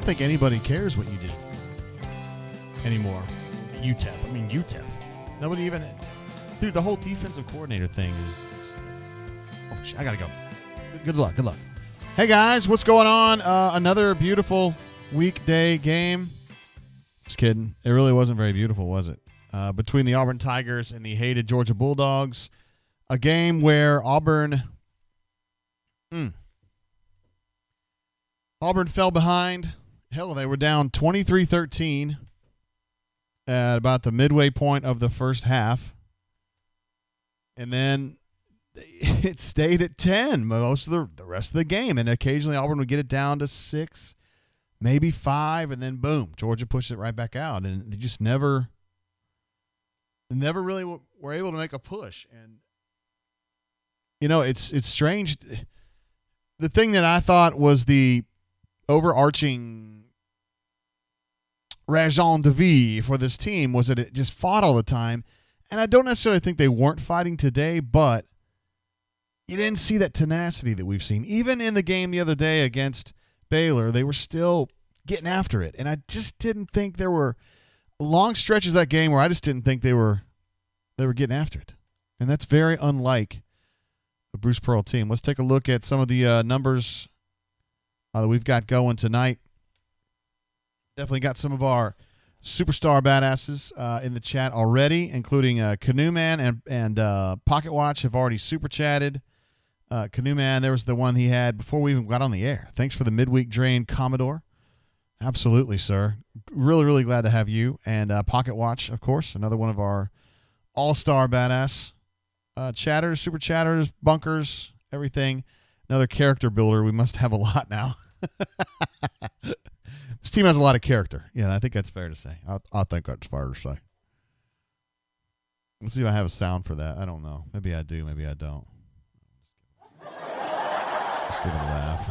think anybody cares what you did anymore. UTEP. I mean, UTEP. Nobody even... Dude, the whole defensive coordinator thing is... Oh, shit, I got to go. Good luck. Good luck. Hey, guys. What's going on? Another beautiful weekday game. Just kidding. It really wasn't very beautiful, was it? Between the Auburn Tigers and the hated Georgia Bulldogs. A game where Auburn fell behind. Hell, they were down 23-13 at about the midway point of the first half. And then it stayed at 10 most of the rest of the game. And occasionally Auburn would get it down to 6, maybe 5, and then boom, Georgia pushed it right back out. And they just never really were able to make a push. And, you know, it's strange. The thing that I thought was the overarching raison d'être for this team was that it just fought all the time. And I don't necessarily think they weren't fighting today, but you didn't see that tenacity that we've seen. Even in the game the other day against Baylor, they were still getting after it. And I just didn't think there were long stretches of that game where I just didn't think they were getting after it. And that's very unlike the Bruce Pearl team. Let's take a look at some of the numbers that we've got going tonight. Definitely got some of our superstar badasses in the chat already, including Canoe Man and Pocket Watch have already super chatted. Canoe Man, there was the one he had before we even got on the air. Thanks for the midweek drain, Commodore. Absolutely, sir. Really, really glad to have you. And Pocket Watch, of course, another one of our all-star badass chatters, super chatters, bunkers, everything. Another character builder. We must have a lot now. This team has a lot of character. Yeah, I think that's fair to say. I think that's fair to say. Let's see if I have a sound for that. I don't know. Maybe I do. Maybe I don't. Just give it a laugh.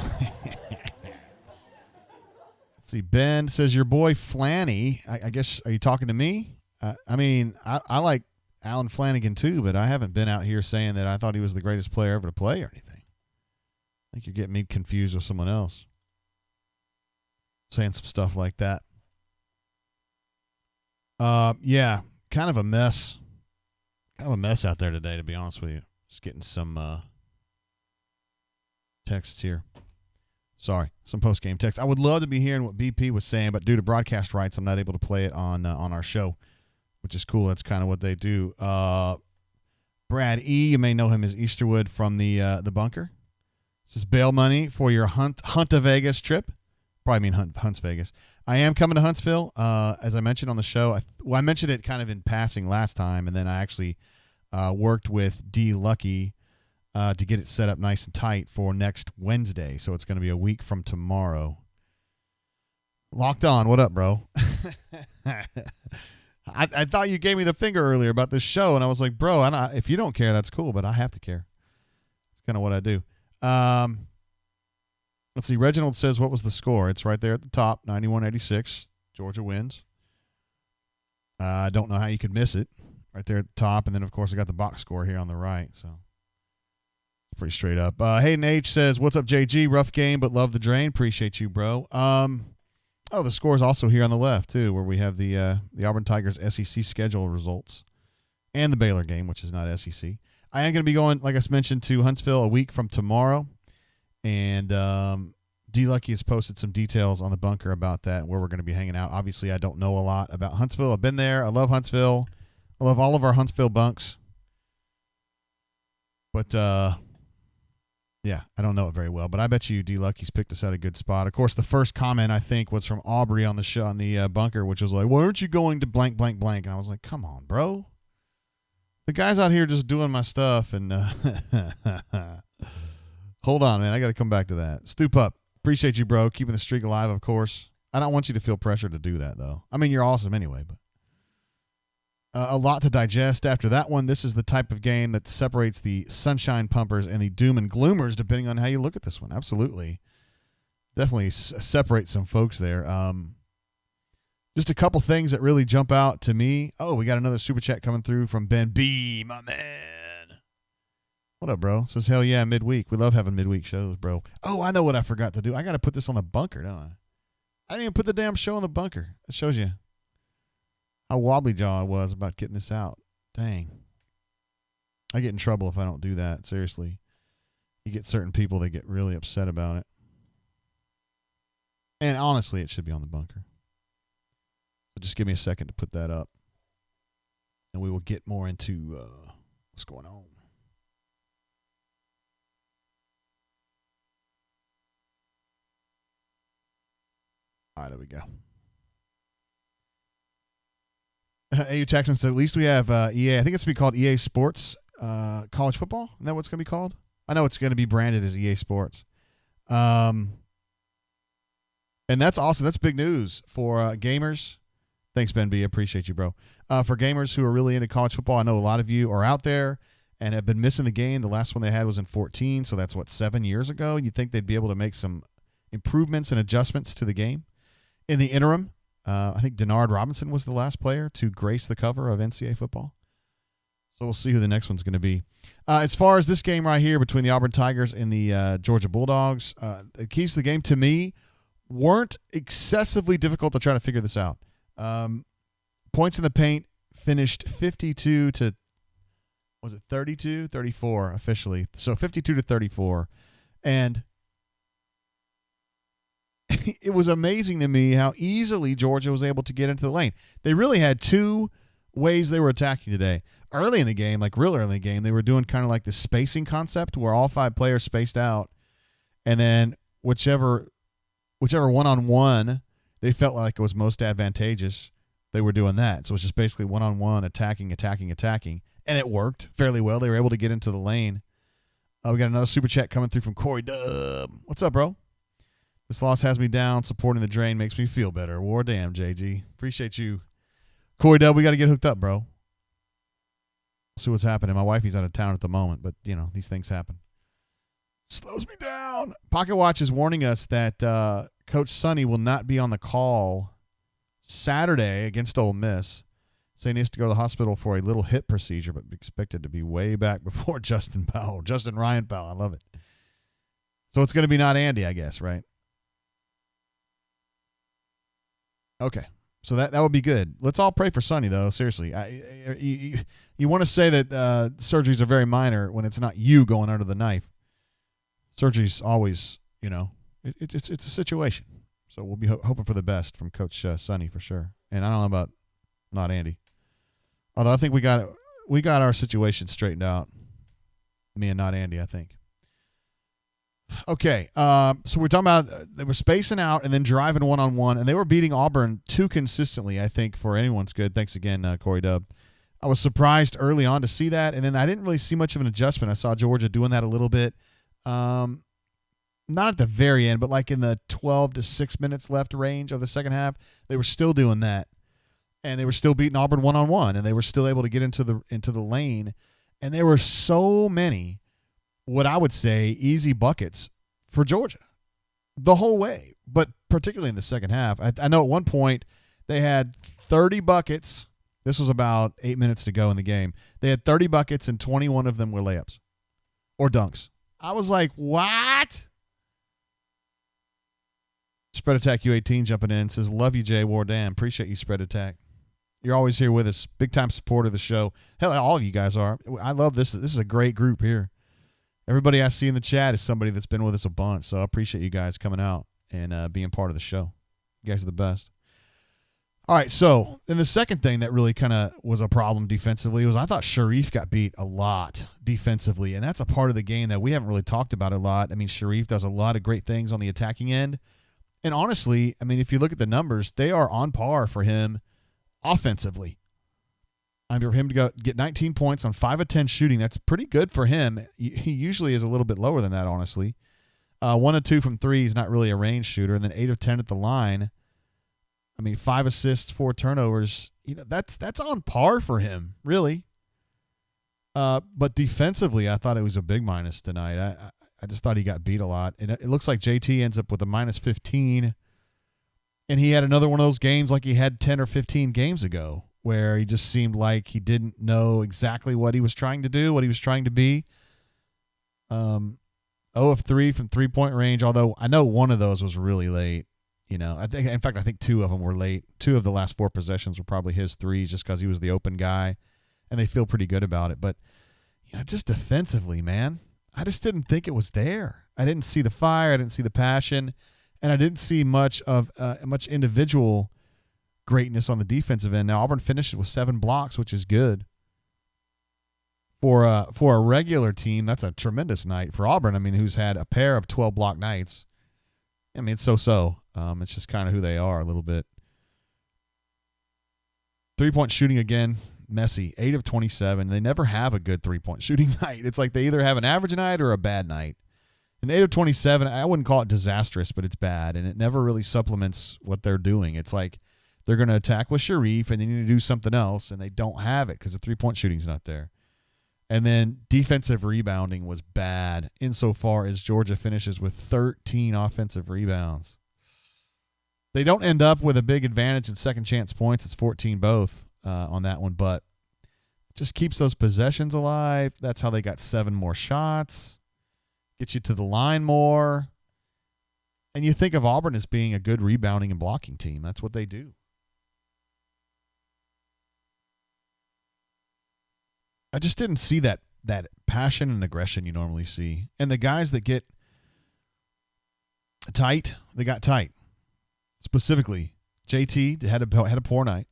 Let's see. Ben says, your boy Flanny. I guess, are you talking to me? I mean, I like Alan Flanagan too, but I haven't been out here saying that I thought he was the greatest player ever to play or anything. I think you're getting me confused with someone else saying some stuff like that. Yeah, kind of a mess. Kind of a mess out there today, to be honest with you. Just getting some texts here. Sorry, some post-game text. I would love to be hearing what BP was saying, but due to broadcast rights, I'm not able to play it on our show, which is cool. That's kind of what they do. Brad E., you may know him as Easterwood from the bunker. This is bail money for your Hunt to Vegas trip. Probably mean Hunts Vegas. I am coming to Huntsville, as I mentioned on the show. I mentioned it kind of in passing last time, and then I actually worked with D. Lucky to get it set up nice and tight for next Wednesday. So it's going to be a week from tomorrow. Locked on. What up, bro? I thought you gave me the finger earlier about this show, and I was like, bro, if you don't care, that's cool, but I have to care. It's kind of what I do. Let's see. Reginald says, what was the score? It's right there at the top, 91-86. Georgia wins. I don't know how you could miss it. Right there at the top. And then, of course, I got the box score here on the right. So, pretty straight up. Hayden H says, what's up, JG? Rough game, but love the drain. Appreciate you, bro. The score is also here on the left, too, where we have the Auburn Tigers SEC schedule results and the Baylor game, which is not SEC. I am going to be going, like I mentioned, to Huntsville a week from tomorrow. And D. Lucky has posted some details on the bunker about that and where we're going to be hanging out. Obviously, I don't know a lot about Huntsville. I've been there. I love Huntsville. I love all of our Huntsville bunks. But, yeah, I don't know it very well. But I bet you D. Lucky's picked us out a good spot. Of course, the first comment, I think, was from Aubrey on the show, on the bunker, which was like, why aren't you going to blank, blank, blank? And I was like, come on, bro. The guy's out here just doing my stuff. And hold on, man. I got to come back to that. Stoop up. Appreciate you, bro. Keeping the streak alive, of course. I don't want you to feel pressure to do that, though. I mean, you're awesome anyway, but a lot to digest after that one. This is the type of game that separates the sunshine pumpers and the doom and gloomers, depending on how you look at this one. Absolutely. Definitely separate some folks there. Just a couple things that really jump out to me. Oh, we got another super chat coming through from Ben B, my man. What up, bro? Says, hell yeah, midweek. We love having midweek shows, bro. Oh, I know what I forgot to do. I got to put this on the bunker, don't I? I didn't even put the damn show in the bunker. That shows you how wobbly jaw I was about getting this out. Dang. I get in trouble if I don't do that. Seriously. You get certain people that get really upset about it. And honestly, it should be on the bunker. So just give me a second to put that up. And we will get more into what's going on. All right, there we go. AU Taxman said, at least we have EA. I think it's going to be called EA Sports College Football. Isn't that what it's going to be called? I know it's going to be branded as EA Sports. And that's awesome. That's big news for gamers. Thanks, Ben B. Appreciate you, bro. For gamers who are really into college football, I know a lot of you are out there and have been missing the game. The last one they had was in 2014, so that's, 7 years ago? You'd think they'd be able to make some improvements and adjustments to the game. In the interim, I think Denard Robinson was the last player to grace the cover of NCAA football. So we'll see who the next one's going to be. As far as this game right here between the Auburn Tigers and the Georgia Bulldogs, the keys to the game to me weren't excessively difficult to try to figure this out. Points in the paint finished 52 to, was it 32? 34 officially. So 52 to 34. And it was amazing to me how easily Georgia was able to get into the lane. They really had two ways they were attacking today. Early in the game, like real early in the game, they were doing kind of like the spacing concept where all five players spaced out, and then whichever one-on-one they felt like it was most advantageous, they were doing that. So it's just basically one-on-one, attacking, and it worked fairly well. They were able to get into the lane. We got another super chat coming through from Corey Dub. What's up, bro? This loss has me down. Supporting the drain makes me feel better. War damn, JG. Appreciate you. Corey Dub, we got to get hooked up, bro. See what's happening. My wifey's out of town at the moment, but, these things happen. Slows me down. Pocket Watch is warning us that Coach Sonny will not be on the call Saturday against Ole Miss. Saying he has to go to the hospital for a little hip procedure, but expected to be way back before Justin Ryan Powell. I love it. So it's going to be not Andy, I guess, right? Okay. So that would be good. Let's all pray for Sonny, though. Seriously, you want to say that surgeries are very minor when it's not you going under the knife. Surgery's always, it's a situation. So we'll be hoping for the best from Coach Sonny for sure. And I don't know about not Andy, although I think we got our situation straightened out. Me and not Andy, I think. Okay, so we're talking about they were spacing out and then driving one-on-one, and they were beating Auburn too consistently, I think, for anyone's good. Thanks again, Corey Dub. I was surprised early on to see that, and then I didn't really see much of an adjustment. I saw Georgia doing that a little bit. Not at the very end, but like in the 12 to 6 minutes left range of the second half, they were still doing that, and they were still beating Auburn one-on-one, and they were still able to get into the lane, and there were so many what I would say easy buckets for Georgia the whole way, but particularly in the second half. I know at one point they had 30 buckets. This was about 8 minutes to go in the game. They had 30 buckets, and 21 of them were layups or dunks. I was like, what? Spread Attack U18 jumping in says, love you, Jay Wardam. Appreciate you, Spread Attack. You're always here with us. Big time supporter of the show. Hell, all of you guys are. I love this. This is a great group here. Everybody I see in the chat is somebody that's been with us a bunch, so I appreciate you guys coming out and being part of the show. You guys are the best. All right, so then the second thing that really kind of was a problem defensively was I thought Sharif got beat a lot defensively, and that's a part of the game that we haven't really talked about a lot. I mean, Sharif does a lot of great things on the attacking end, and honestly, I mean, if you look at the numbers, they are on par for him offensively. I mean, for him to get 19 points on 5 of 10 shooting, that's pretty good for him. He usually is a little bit lower than that, honestly. 1 of 2 from 3, he's not really a range shooter, and then 8 of 10 at the line. I mean, 5 assists, 4 turnovers. That's on par for him, really. But defensively, I thought it was a big minus tonight. I just thought he got beat a lot. And it looks like JT ends up with a minus 15. And he had another one of those games like he had 10 or 15 games ago, where he just seemed like he didn't know exactly what he was trying to do, what he was trying to be. 0 of 3 from three-point range, although I know one of those was really late. I think two of them were late. Two of the last four possessions were probably his threes just because he was the open guy, and they feel pretty good about it. But, just defensively, man, I just didn't think it was there. I didn't see the fire. I didn't see the passion, and I didn't see much individual greatness on the defensive end. Now, Auburn finished with 7 blocks, which is good. For a regular team, that's a tremendous night for Auburn. I mean, who's had a pair of 12-block nights. I mean, it's so-so. It's just kind of who they are a little bit. 3-point shooting again, messy. 8 of 27. They never have a good 3-point shooting night. It's like they either have an average night or a bad night. And 8 of 27, I wouldn't call it disastrous, but it's bad, and it never really supplements what they're doing. It's like they're going to attack with Sharif, and they need to do something else, and they don't have it because the 3-point shooting's not there. And then defensive rebounding was bad insofar as Georgia finishes with 13 offensive rebounds. They don't end up with a big advantage in second chance points. It's 14 both on that one, but just keeps those possessions alive. That's how they got 7 more shots. Gets you to the line more. And you think of Auburn as being a good rebounding and blocking team. That's what they do. I just didn't see that passion and aggression you normally see. And the guys that get tight, they got tight. Specifically, JT had a poor night.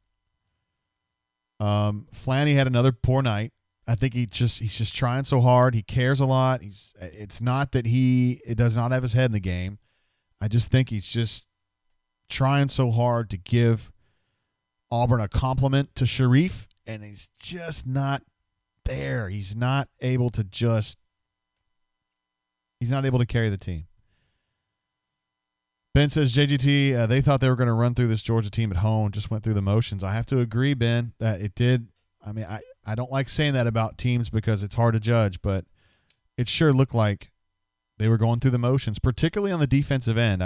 Flanny had another poor night. I think he's just trying so hard. He cares a lot. It's not that it does not have his head in the game. I just think he's just trying so hard to give Auburn a compliment to Sharif, and he's just not there. He's not able to carry the team. Ben says, JGT, they thought they were going to run through this Georgia team at home, just went through the motions. I have to agree, Ben, that it did. I mean, I don't like saying that about teams because it's hard to judge, but it sure looked like they were going through the motions, particularly on the defensive end.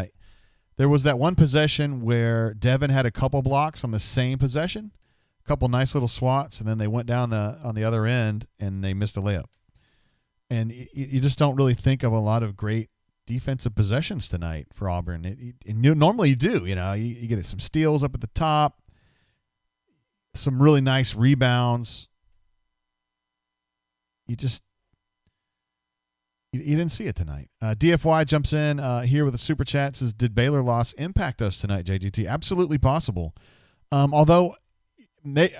There was that one possession where Devin had a couple blocks on the same possession, a couple nice little swats, and then they went down on the other end and they missed a layup. And you just don't really think of a lot of great defensive possessions tonight for Auburn. Normally you do. You get some steals up at the top, some really nice rebounds. You didn't see it tonight. DFY jumps in here with a super chat, says, did Baylor loss impact us tonight, JGT? Absolutely possible. Although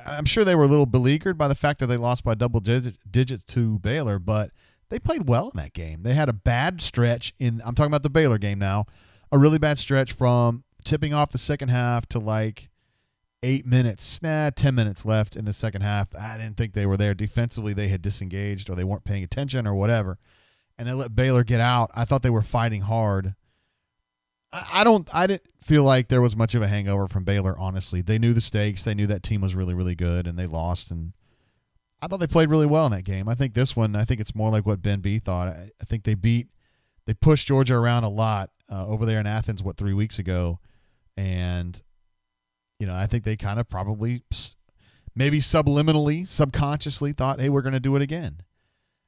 I'm sure they were a little beleaguered by the fact that they lost by double digits to Baylor, but they played well in that game. They had a bad stretch I'm talking about the Baylor game now, a really bad stretch from tipping off the second half to like 10 minutes left in the second half. I didn't think they were there. Defensively, they had disengaged or they weren't paying attention or whatever. And they let Baylor get out. I thought they were fighting hard. I didn't feel like there was much of a hangover from Baylor, honestly. They knew the stakes. They knew that team was really, really good, and they lost. And I thought they played really well in that game. I think this one, it's more like what Ben B thought. I think they pushed Georgia around a lot over there in Athens, 3 weeks ago. And, I think they kind of probably maybe subliminally, subconsciously thought, hey, we're going to do it again.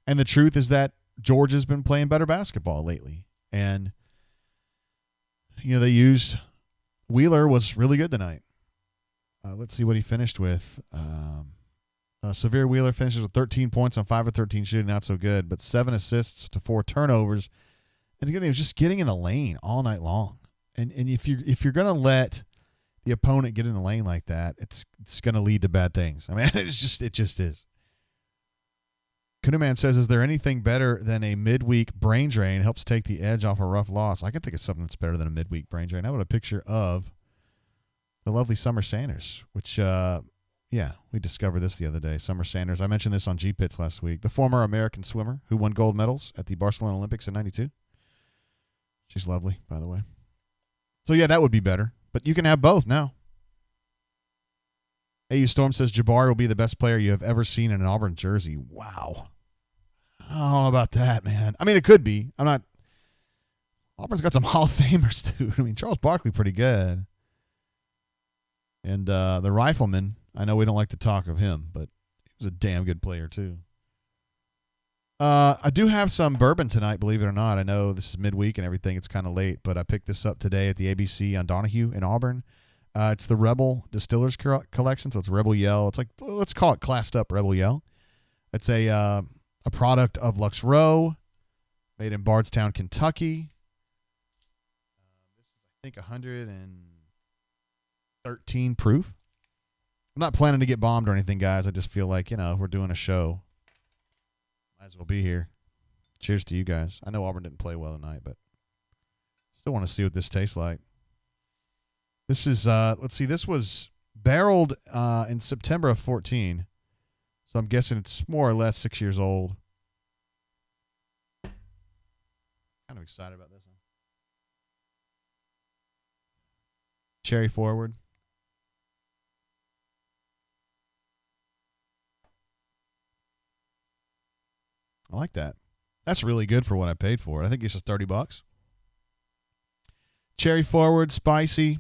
And the truth is that Georgia's been playing better basketball lately. And, they used Wheeler was really good tonight. Let's see what he finished with. Severe Wheeler finishes with 13 points on 5 of 13 shooting, not so good, but 7 assists to 4 turnovers. And again, he was just getting in the lane all night long. And if you're going to let the opponent get in the lane like that, it's going to lead to bad things. I mean, it just is. Kuhneman says, is there anything better than a midweek brain drain helps take the edge off a rough loss? I can think of something that's better than a midweek brain drain. How about a picture of the lovely Summer Sanders, which, we discovered this the other day. Summer Sanders, I mentioned this on G-Pits last week, the former American swimmer who won gold medals at the Barcelona Olympics in 92. She's lovely, by the way. So, that would be better. But you can have both now. AU Storm says Jabari will be the best player you have ever seen in an Auburn jersey. Wow. I don't know about that, man. I mean, it could be. Auburn's got some Hall of Famers, dude. I mean, Charles Barkley, pretty good. And the Rifleman, I know we don't like to talk of him, but he was a damn good player, too. I do have some bourbon tonight, believe it or not. I know this is midweek and everything. It's kind of late, but I picked this up today at the ABC on Donahue in Auburn. It's the Rebel Distillers Collection, so it's Rebel Yell. It's like, let's call it classed up Rebel Yell. It's a product of Lux Row, made in Bardstown, Kentucky. This is, I think, 113 proof. I'm not planning to get bombed or anything, guys. I just feel like, if we're doing a show, might as well be here. Cheers to you guys. I know Auburn didn't play well tonight, but still want to see what this tastes like. This is, let's see, this was barreled in September of 14. So I'm guessing it's more or less 6 years old. Kind of excited about this one. Cherry forward. I like that. That's really good for what I paid for it. I think this is $30. Cherry forward, spicy, a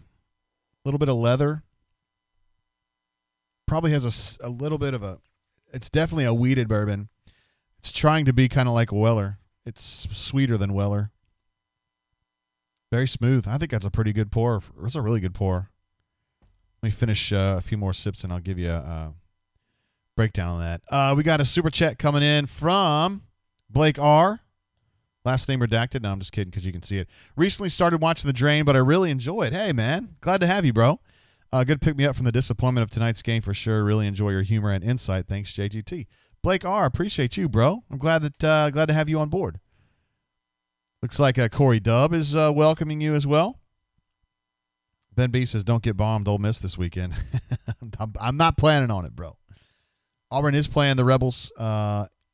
little bit of leather. Probably has a little bit of it's definitely a wheated bourbon. It's trying to be kind of like Weller. It's sweeter than Weller. Very smooth. I think that's a pretty good pour. It's a really good pour. Let me finish a few more sips and I'll give you a breakdown on that. We got a super chat coming in from Blake R. Last name redacted. No, I'm just kidding because you can see it. Recently started watching The Drain, but I really enjoy it. Hey, man. Glad to have you, bro. Good to pick me up from the disappointment of tonight's game for sure. Really enjoy your humor and insight. Thanks, JGT. Blake R., appreciate you, bro. I'm glad to have you on board. Looks like Corey Dubb is welcoming you as well. Ben B says, don't get bombed, Ole Miss this weekend. I'm not planning on it, bro. Auburn is playing the Rebels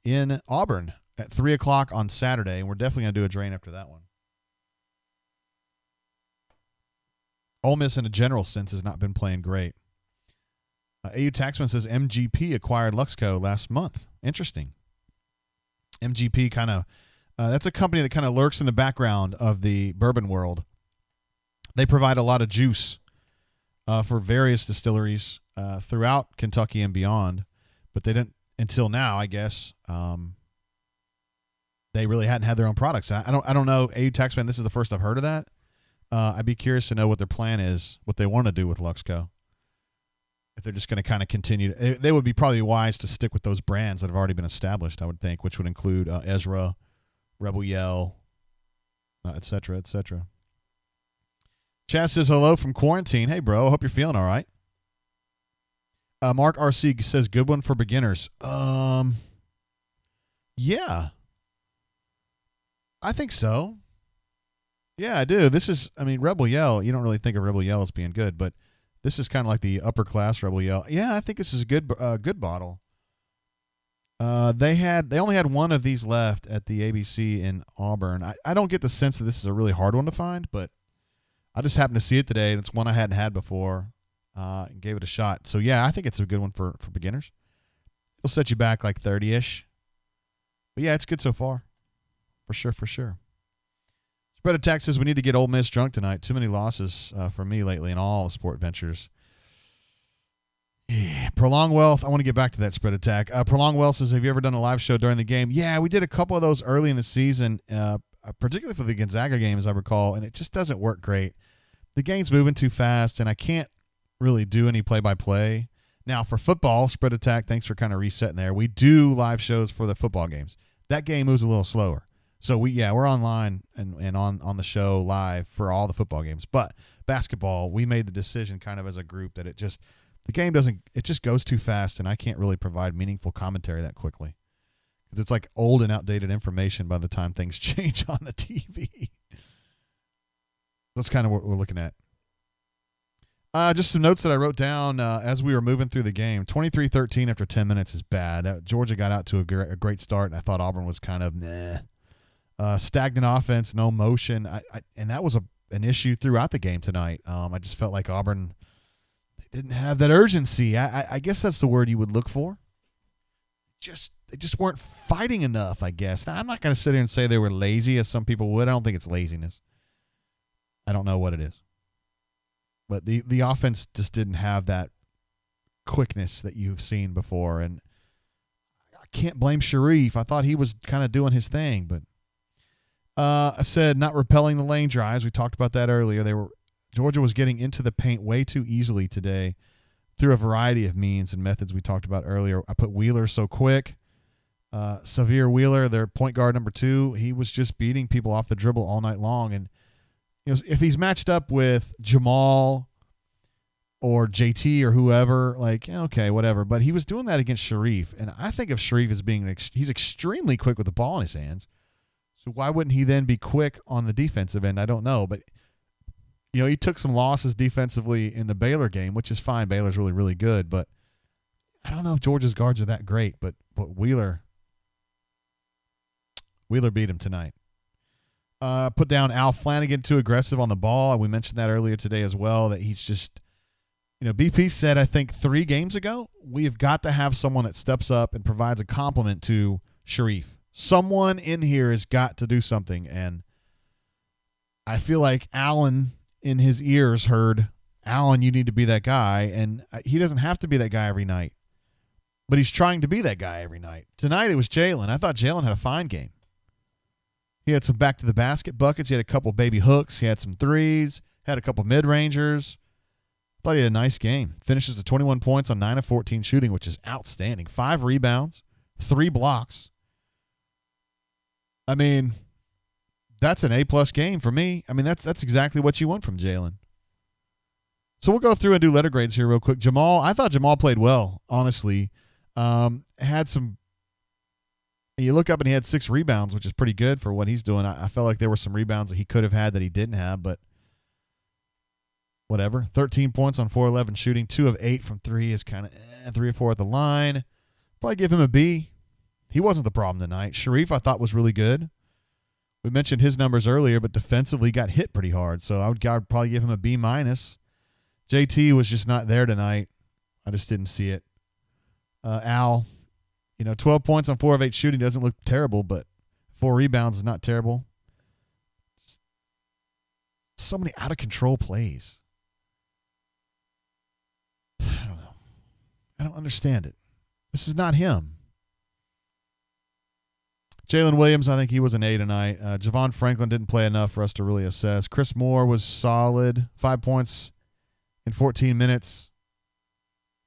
in Auburn at 3 o'clock on Saturday, and we're definitely going to do a drain after that one. Ole Miss, in a general sense, has not been playing great. AU Taxman says MGP acquired Luxco last month. Interesting. MGP kind of, that's a company that kind of lurks in the background of the bourbon world. They provide a lot of juice for various distilleries throughout Kentucky and beyond, but they didn't, until now, I guess, they really hadn't had their own products. I don't know, AU Taxman, this is the first I've heard of that. I'd be curious to know what their plan is, what they want to do with Luxco. If they're just going to kind of continue. They would be probably wise to stick with those brands that have already been established, I would think, which would include Ezra, Rebel Yell, et cetera, et cetera. Chaz says hello from quarantine. Hey, bro. I hope you're feeling all right. Mark RC says good one for beginners. Yeah. I think so. Yeah, I do. This is, Rebel Yell, you don't really think of Rebel Yell as being good, but this is kind of like the upper class Rebel Yell. Yeah, I think this is a good bottle. They only had one of these left at the ABC in Auburn. I don't get the sense that this is a really hard one to find, but I just happened to see it today, and it's one I hadn't had before, and gave it a shot. So, yeah, I think it's a good one for beginners. It'll set you back like 30-ish. But, yeah, it's good so far. For sure, for sure. Spread Attack says we need to get Ole Miss drunk tonight. Too many losses for me lately in all the sport ventures. Yeah. Prolonged Wealth. I want to get back to that Spread Attack. Prolonged Wealth says, have you ever done a live show during the game? Yeah, we did a couple of those early in the season, particularly for the Gonzaga game, as I recall, and it just doesn't work great. The game's moving too fast, and I can't really do any play-by-play. Now, for football, Spread Attack, thanks for kind of resetting there. We do live shows for the football games. That game moves a little slower. So, we're online and on the show live for all the football games. But basketball, we made the decision kind of as a group that it just goes too fast, and I can't really provide meaningful commentary that quickly. Because it's like old and outdated information by the time things change on the TV. That's kind of what we're looking at. Just some notes that I wrote down as we were moving through the game. 23-13 after 10 minutes is bad. Georgia got out to a great start, and I thought Auburn was kind of stagnant offense, no motion. And that was an issue throughout the game tonight. I just felt like Auburn didn't have that urgency. I guess that's the word you would look for. They just weren't fighting enough, I guess. Now, I'm not going to sit here and say they were lazy, as some people would. I don't think it's laziness. I don't know what it is. But the offense just didn't have that quickness that you've seen before. And can't blame Sharif. I thought he was kind of doing his thing, but I said not repelling the lane drives. We talked about that earlier. Georgia was getting into the paint way too easily today through a variety of means and methods we talked about earlier. I put Wheeler so quick. Severe Wheeler, their point guard number 2, he was just beating people off the dribble all night long. And if he's matched up with Jamal or JT or whoever, like, okay, whatever. But he was doing that against Sharif. And I think of Sharif as being he's extremely quick with the ball in his hands. So why wouldn't he then be quick on the defensive end? I don't know. But, he took some losses defensively in the Baylor game, which is fine. Baylor's really, really good. But I don't know if Georgia's guards are that great. But Wheeler beat him tonight. Put down Al Flanagan, too aggressive on the ball. And we mentioned that earlier today as well, that he's just, BP said, I think 3 games ago, we have got to have someone that steps up and provides a compliment to Sharif. Someone in here has got to do something. And I feel like Allen in his ears heard, Allen, you need to be that guy. And he doesn't have to be that guy every night. But he's trying to be that guy every night. Tonight it was Jalen. I thought Jalen had a fine game. He had some back-to-the-basket buckets. He had a couple baby hooks. He had some threes. Had a couple mid-rangers. Thought he had a nice game. Finishes at 21 points on 9 of 14 shooting, which is outstanding. 5 rebounds, 3 blocks. I mean, that's an A-plus game for me. I mean, that's exactly what you want from Jalen. So we'll go through and do letter grades here real quick. Jamal, I thought Jamal played well, honestly. Had some – you look up and he had 6 rebounds, which is pretty good for what he's doing. I felt like there were some rebounds that he could have had that he didn't have, but whatever. 13 points on 4-11 shooting. 2 of 8 from 3 is kind of 3 or 4 at the line. Probably give him a B. He wasn't the problem tonight. Sharif, I thought, was really good. We mentioned his numbers earlier, but defensively got hit pretty hard, so I would probably give him a B-. JT was just not there tonight. I just didn't see it. Al, 12 points on 4 of 8 shooting doesn't look terrible, but 4 rebounds is not terrible. So many out-of-control plays. I don't know. I don't understand it. This is not him. Jalen Williams, I think he was an A tonight. Javon Franklin didn't play enough for us to really assess. Chris Moore was solid. 5 points in 14 minutes.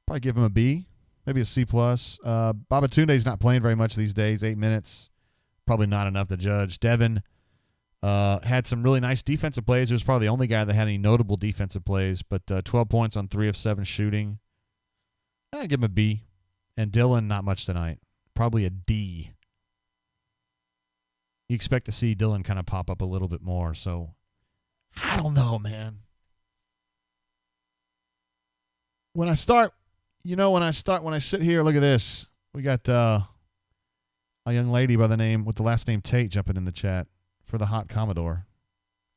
Probably give him a B. Maybe a C+. Babatunde's not playing very much these days. 8 minutes. Probably not enough to judge. Devin had some really nice defensive plays. He was probably the only guy that had any notable defensive plays. But 12 points on 3 of 7 shooting. I'd give him a B. And Dylan, not much tonight. Probably a D. You expect to see Dylan kind of pop up a little bit more. So, I don't know, man. When I sit here, look at this. We got a young lady by the name, with the last name Tate, jumping in the chat for the hot Commodore.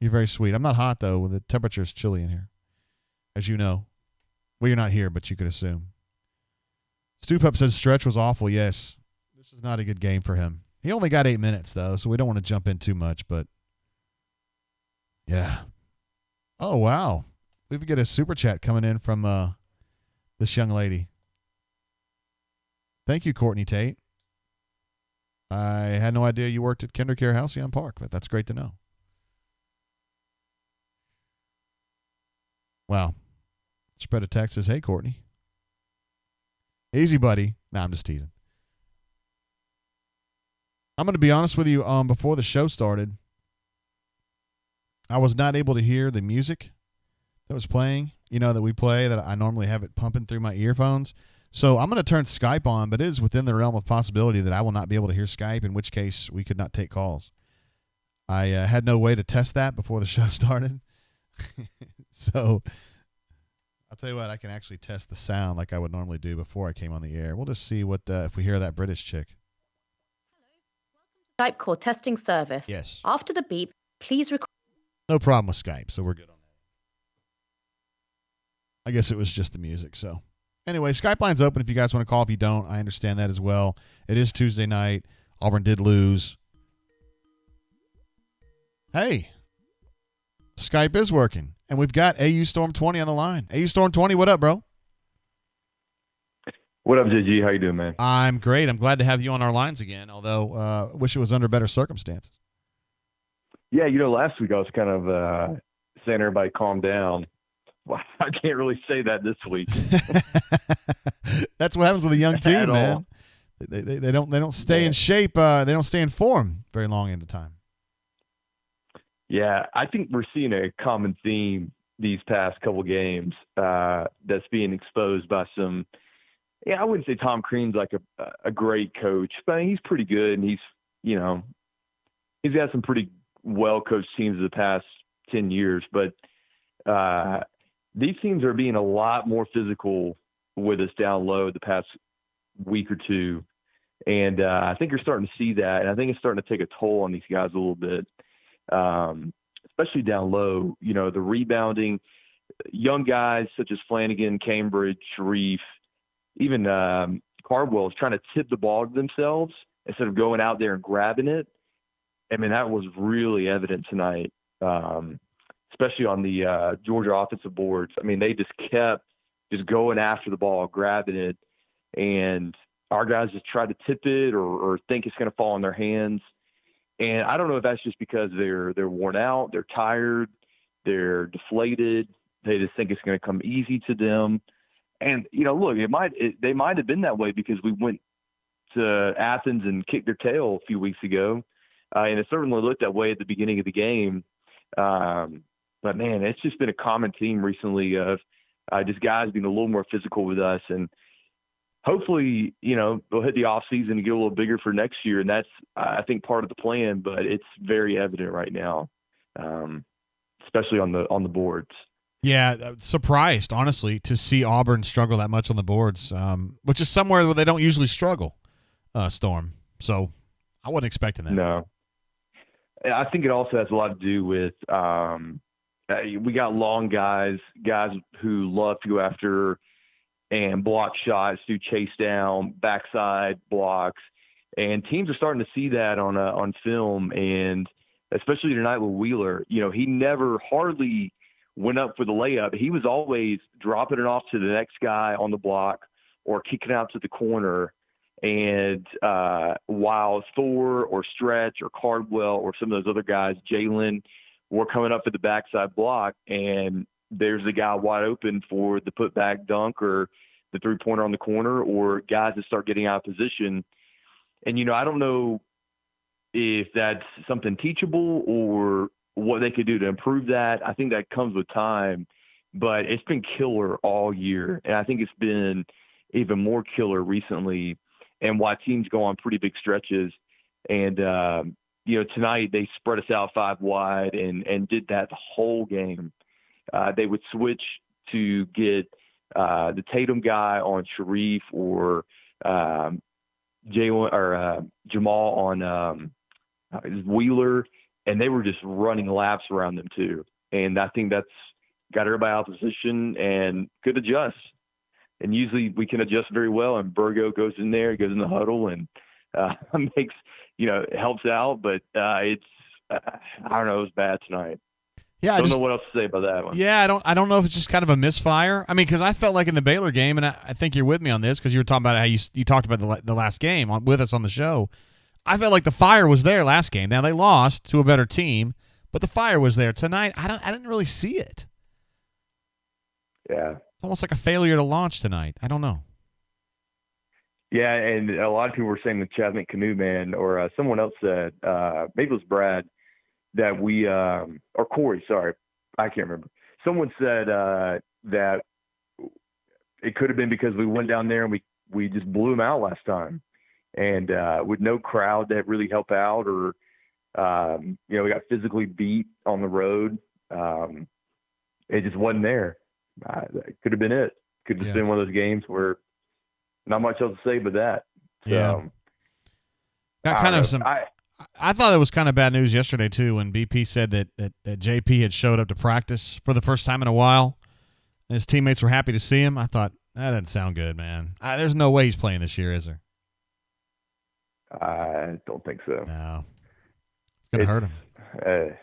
You're very sweet. I'm not hot, though. The temperature is chilly in here, as you know. Well, you're not here, but you could assume. Stupup says stretch was awful. Yes. This is not a good game for him. He only got 8 minutes, though, so we don't want to jump in too much, but yeah. Oh, wow. We get a super chat coming in from this young lady. Thank you, Courtney Tate. I had no idea you worked at KinderCare Halcyon Park, but that's great to know. Wow. Spread a text says, hey, Courtney. Easy, buddy. Nah, I'm just teasing. I'm going to be honest with you. Before the show started, I was not able to hear the music that was playing, that we play, that I normally have it pumping through my earphones. So I'm going to turn Skype on, but it is within the realm of possibility that I will not be able to hear Skype, in which case we could not take calls. I had no way to test that before the show started. So I'll tell you what, I can actually test the sound like I would normally do before I came on the air. We'll just see what if we hear that British chick. Skype call testing service. Yes. After the beep, please record. No problem with Skype, so we're good on that. I guess it was just the music. So anyway, Skype line's open if you guys want to call. If you don't, I understand that as well. It is Tuesday night. Auburn did lose. Hey, Skype is working, and we've got AU Storm 20 on the line. AU Storm 20, what up, bro? What up, JG? How you doing, man? I'm great. I'm glad to have you on our lines again, although wish it was under better circumstances. Yeah, last week I was kind of saying everybody calm down. Well, I can't really say that this week That's what happens with a young team, at man. all. They don't stay in Yeah. shape. They don't stay in form very long into time. Yeah, I think we're seeing a common theme these past couple games that's being exposed by some. Yeah, I wouldn't say Tom Crean's like a great coach, but he's pretty good, and you know he's got some pretty well coached teams of the past 10 years. But these teams are being a lot more physical with us down low the past week or two. And I think you're starting to see that. And I think it's starting to take a toll on these guys a little bit, especially down low. The rebounding, young guys such as Flanagan, Cambridge, Sharif, even Cardwell is trying to tip the ball to themselves instead of going out there and grabbing it. I mean, that was really evident tonight, especially on the Georgia offensive boards. I mean, they just kept just going after the ball, grabbing it, and our guys just tried to tip it or think it's going to fall in their hands. And I don't know if that's just because they're worn out, they're tired, they're deflated, they just think it's going to come easy to them. And look, they might have been that way because we went to Athens and kicked their tail a few weeks ago. And it certainly looked that way at the beginning of the game. But, man, it's just been a common theme recently of just guys being a little more physical with us. And hopefully, they'll hit the offseason and get a little bigger for next year. And that's, I think, part of the plan. But it's very evident right now, especially on the boards. Yeah, surprised, honestly, to see Auburn struggle that much on the boards, which is somewhere where they don't usually struggle, Storm. So I wasn't expecting that. No. I think it also has a lot to do with we got long guys who love to go after and block shots, do chase down, backside blocks, and teams are starting to see that on film, and especially tonight with Wheeler. He never hardly went up for the layup. He was always dropping it off to the next guy on the block or kicking out to the corner. And while Thor or Stretch or Cardwell or some of those other guys, Jalen, were coming up for the backside block, and there's a guy wide open for the putback dunk or the three-pointer on the corner, or guys that start getting out of position. And, I don't know if that's something teachable or what they could do to improve that. I think that comes with time, but it's been killer all year. And I think it's been even more killer recently, and why teams go on pretty big stretches. And, tonight they spread us out 5 wide and did that the whole game. They would switch to get the Tatum guy on Sharif or Jalen or Jamal on Wheeler, and they were just running laps around them too. And I think that's got everybody out of position and could adjust. And usually we can adjust very well, and Burgo goes in there, goes in the huddle, and makes, helps out. But it's, I don't know, it was bad tonight. Yeah, I don't know what else to say about that one. Yeah, I don't know if it's just kind of a misfire. I mean, because I felt like in the Baylor game, and I think you're with me on this because you were talking about how you talked about the last game with us on the show. I felt like the fire was there last game. Now they lost to a better team, but the fire was there tonight. I didn't really see it. Yeah. It's almost like a failure to launch tonight. I don't know. Yeah, and a lot of people were saying the Chapman Canoe man, or someone else said, maybe it was Brad, that we or Corey, sorry, I can't remember. Someone said that it could have been because we went down there and we just blew them out last time, and with no crowd that really helped out, or we got physically beat on the road. It just wasn't there. It could have been it. Could have just been one of those games where not much else to say but that. So, yeah. Got kind of some. I thought it was kind of bad news yesterday too when BP said that JP had showed up to practice for the first time in a while, and his teammates were happy to see him. I thought that doesn't sound good, man. There's no way he's playing this year, is there? I don't think so. No, it's gonna hurt him.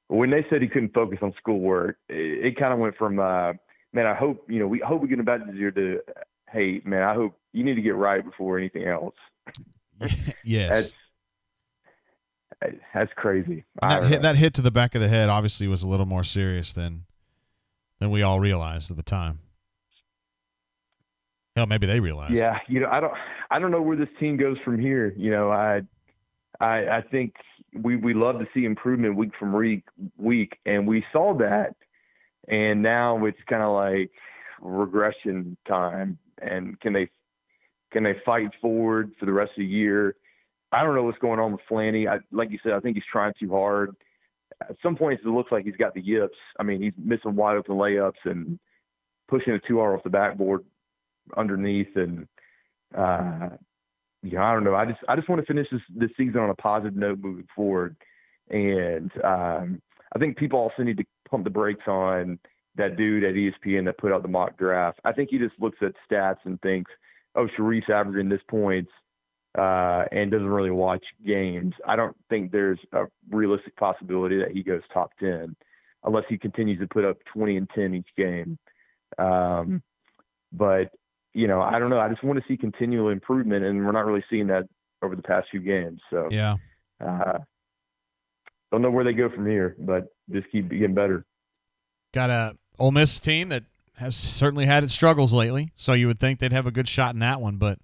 When they said he couldn't focus on schoolwork, it kind of went from man, I hope we get him back this year to hey, man, I hope you need to get right before anything else. Yes. That's crazy. And that hit to the back of the head obviously was a little more serious than we all realized at the time. Hell, maybe they realized. Yeah, I don't know where this team goes from here. I think we love to see improvement week from week, and we saw that, and now it's kind of like regression time. And can they fight forward for the rest of the year? I don't know what's going on with Flanny. Like you said, I think he's trying too hard. At some points, it looks like he's got the yips. I mean, he's missing wide open layups and pushing a 2R off the backboard underneath. And, I don't know. I just want to finish this season on a positive note moving forward. And I think people also need to pump the brakes on that dude at ESPN that put out the mock draft. I think he just looks at stats and thinks, oh, Sharice's averaging this points, and doesn't really watch games. I don't think there's a realistic possibility that he goes top 10 unless he continues to put up 20 and 10 each game. But, I don't know. I just want to see continual improvement, and we're not really seeing that over the past few games. So, yeah. Don't know where they go from here, but just keep getting better. Got a Ole Miss team that has certainly had its struggles lately, so you would think they'd have a good shot in that one, but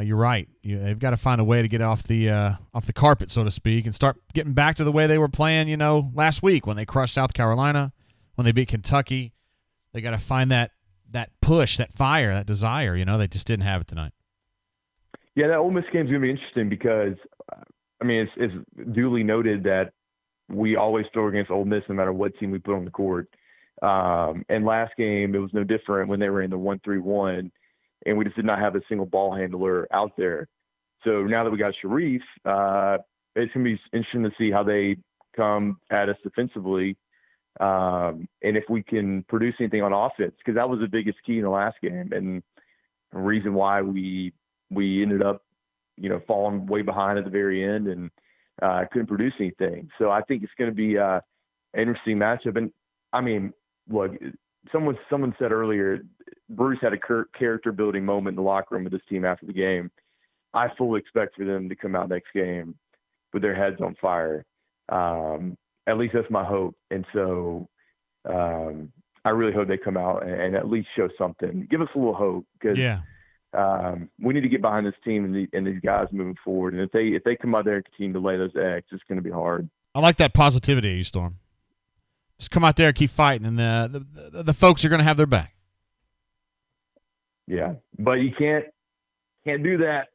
you're right. They've got to find a way to get off the carpet, so to speak, and start getting back to the way they were playing, last week when they crushed South Carolina, when they beat Kentucky. They got to find that push, that fire, that desire. They just didn't have it tonight. Yeah, that Ole Miss game's going to be interesting because, it's duly noted that we always throw against Ole Miss no matter what team we put on the court. And last game, it was no different when they were in the 1-3-1, and we just did not have a single ball handler out there. So now that we got Sharice, it's going to be interesting to see how they come at us defensively, and if we can produce anything on offense, because that was the biggest key in the last game and the reason why we ended up, falling way behind at the very end and couldn't produce anything. So I think it's going to be an interesting matchup. And look, someone said earlier, Bruce had a character building moment in the locker room with this team after the game. I fully expect for them to come out next game with their heads on fire. At least that's my hope. And so I really hope they come out and at least show something. Give us a little hope, because we need to get behind this team and these guys moving forward. And if they come out there and continue to lay those eggs, it's going to be hard. I like that positivity, Storm. Just come out there and keep fighting, and the folks are going to have their back. Yeah, but you can't do that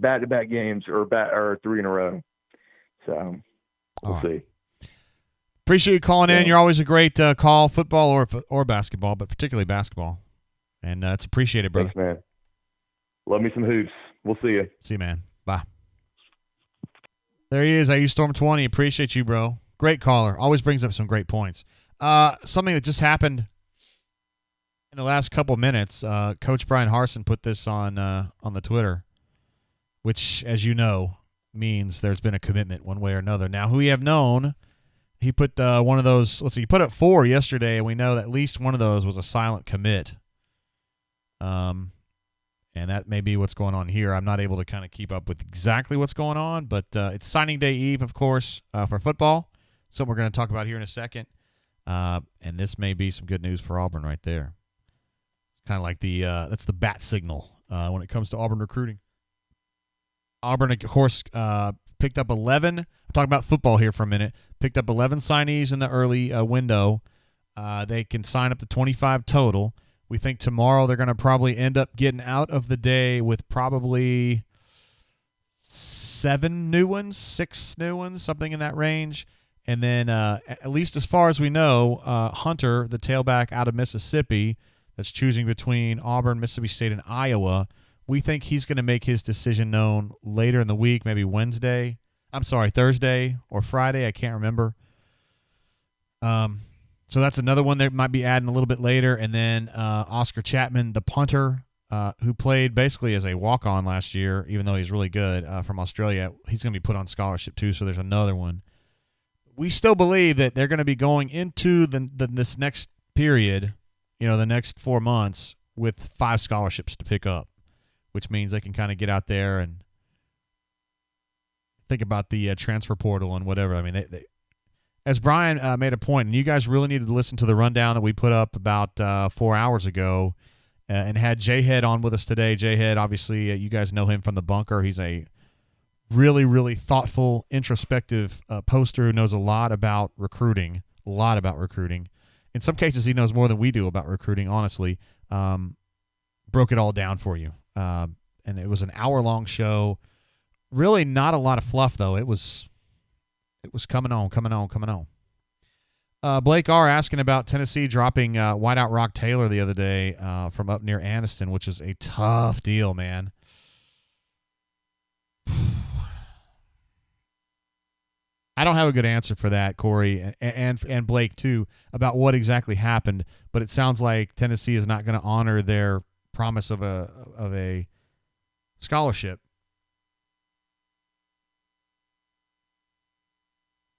back-to-back games or 3 in a row. So we'll see. Appreciate you calling in. You're always a great call, football or basketball, but particularly basketball. And it's appreciated, brother. Thanks, man. Love me some hoops. We'll see you. See you, man. Bye. There he is, IU Storm 20. Appreciate you, bro. Great caller. Always brings up some great points. Something that just happened in the last couple minutes. Coach Brian Harsin put this on the Twitter, which, as you know, means there's been a commitment one way or another. Now, who we have known, he put one of those. Let's see, he put up 4 yesterday, and we know that at least one of those was a silent commit. And that may be what's going on here. I'm not able to kind of keep up with exactly what's going on, but it's signing day eve, of course, for football. Something we're going to talk about here in a second. And this may be some good news for Auburn right there. It's kind of like that's the bat signal when it comes to Auburn recruiting. Auburn, of course, picked up 11. I'm talking about football here for a minute. Picked up 11 signees in the early window. They can sign up to 25 total. We think tomorrow they're going to probably end up getting out of the day with probably 7 new ones, 6 new ones, something in that range. And then at least as far as we know, Hunter, the tailback out of Mississippi that's choosing between Auburn, Mississippi State, and Iowa, we think he's going to make his decision known later in the week, maybe Thursday or Friday. I can't remember. So that's another one that might be adding a little bit later. And then Oscar Chapman, the punter, who played basically as a walk-on last year, even though he's really good, from Australia, he's going to be put on scholarship too, so there's another one. We still believe that they're going to be going into this next period, the next 4 months, with 5 scholarships to pick up, which means they can kind of get out there and think about the transfer portal and whatever. I mean, they as Brian made a point, and you guys really needed to listen to the rundown that we put up about 4 hours ago and had J-Head on with us today. J-Head, obviously, you guys know him from the bunker. He's a really, really thoughtful, introspective poster who knows a lot about recruiting. In some cases, he knows more than we do about recruiting, honestly. Broke it all down for you. And it was an hour-long show. Really not a lot of fluff, though. It was coming on. Blake R. asking about Tennessee dropping Whiteout Rock Taylor the other day from up near Anniston, which is a tough deal, man. I don't have a good answer for that, Corey, and Blake, too, about what exactly happened, but it sounds like Tennessee is not going to honor their promise of a scholarship.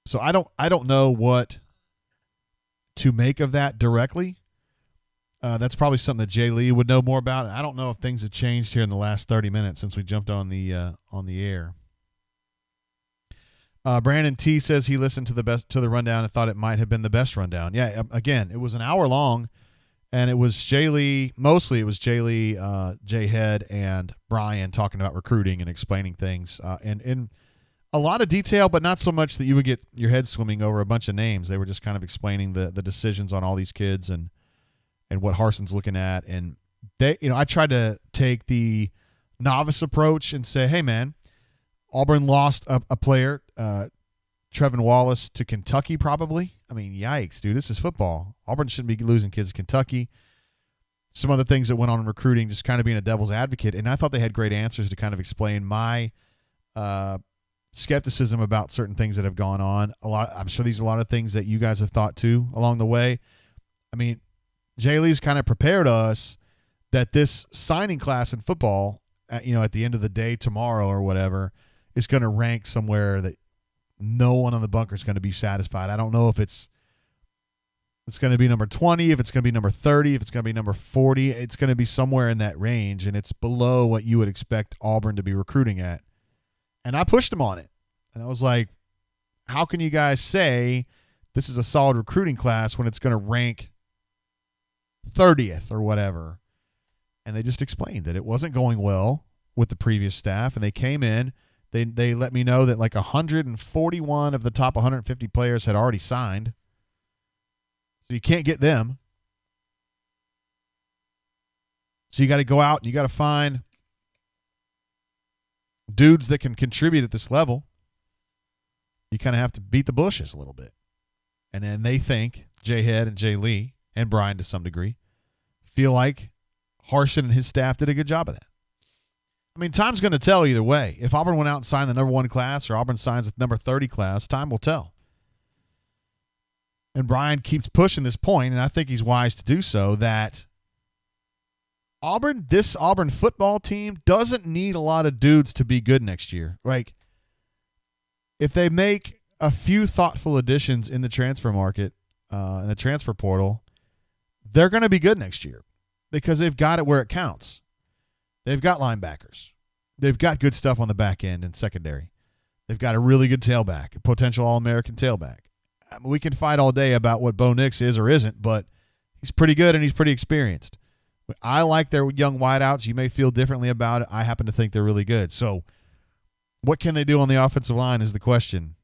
So I don't know what to make of that directly. That's probably something that Jay Lee would know more about. I don't know if things have changed here in the last 30 minutes since we jumped on the air. Brandon T says he listened to the rundown and thought it might have been the best rundown. Yeah, again, it was an hour long, and it was Jay Lee. Mostly, it was Jay Lee, Jay Head, and Brian talking about recruiting and explaining things, and in a lot of detail, but not so much that you would get your head swimming over a bunch of names. They were just kind of explaining the decisions on all these kids and what Harson's looking at. And they, I tried to take the novice approach and say, hey, man, Auburn lost a player, Trevin Wallace, to Kentucky probably. I mean, yikes, dude, this is football. Auburn shouldn't be losing kids to Kentucky. Some other things that went on in recruiting, just kind of being a devil's advocate. And I thought they had great answers to kind of explain my skepticism about certain things that have gone on. I'm sure these are a lot of things that you guys have thought too along the way. I mean, Jay Lee's kind of prepared us that this signing class in football, at the end of the day tomorrow or whatever, is going to rank somewhere that no one on the bunker is going to be satisfied. I don't know if it's going to be number 20, if it's going to be number 30, if it's going to be number 40. It's going to be somewhere in that range, and it's below what you would expect Auburn to be recruiting at. And I pushed him on it. And I was like, how can you guys say this is a solid recruiting class when it's going to rank 30th or whatever? And they just explained that it wasn't going well with the previous staff. And they came in. They let me know that like 141 of the top 150 players had already signed. So you can't get them. So you got to go out and you got to find dudes that can contribute at this level. You kind of have to beat the bushes a little bit. And then they think, Jay Head and Jay Lee, and Brian to some degree, feel like Harsin and his staff did a good job of that. I mean, time's going to tell either way. If Auburn went out and signed the number 1 class or Auburn signs the number 30 class, time will tell. And Brian keeps pushing this point, and I think he's wise to do so, that this Auburn football team doesn't need a lot of dudes to be good next year. Like, if they make a few thoughtful additions in the transfer market, in the transfer portal, they're going to be good next year because they've got it where it counts. They've got linebackers. They've got good stuff on the back end and secondary. They've got a really good tailback, a potential All-American tailback. I mean, we can fight all day about what Bo Nix is or isn't, but he's pretty good and he's pretty experienced. I like their young wideouts. You may feel differently about it. I happen to think they're really good. So what can they do on the offensive line is the question.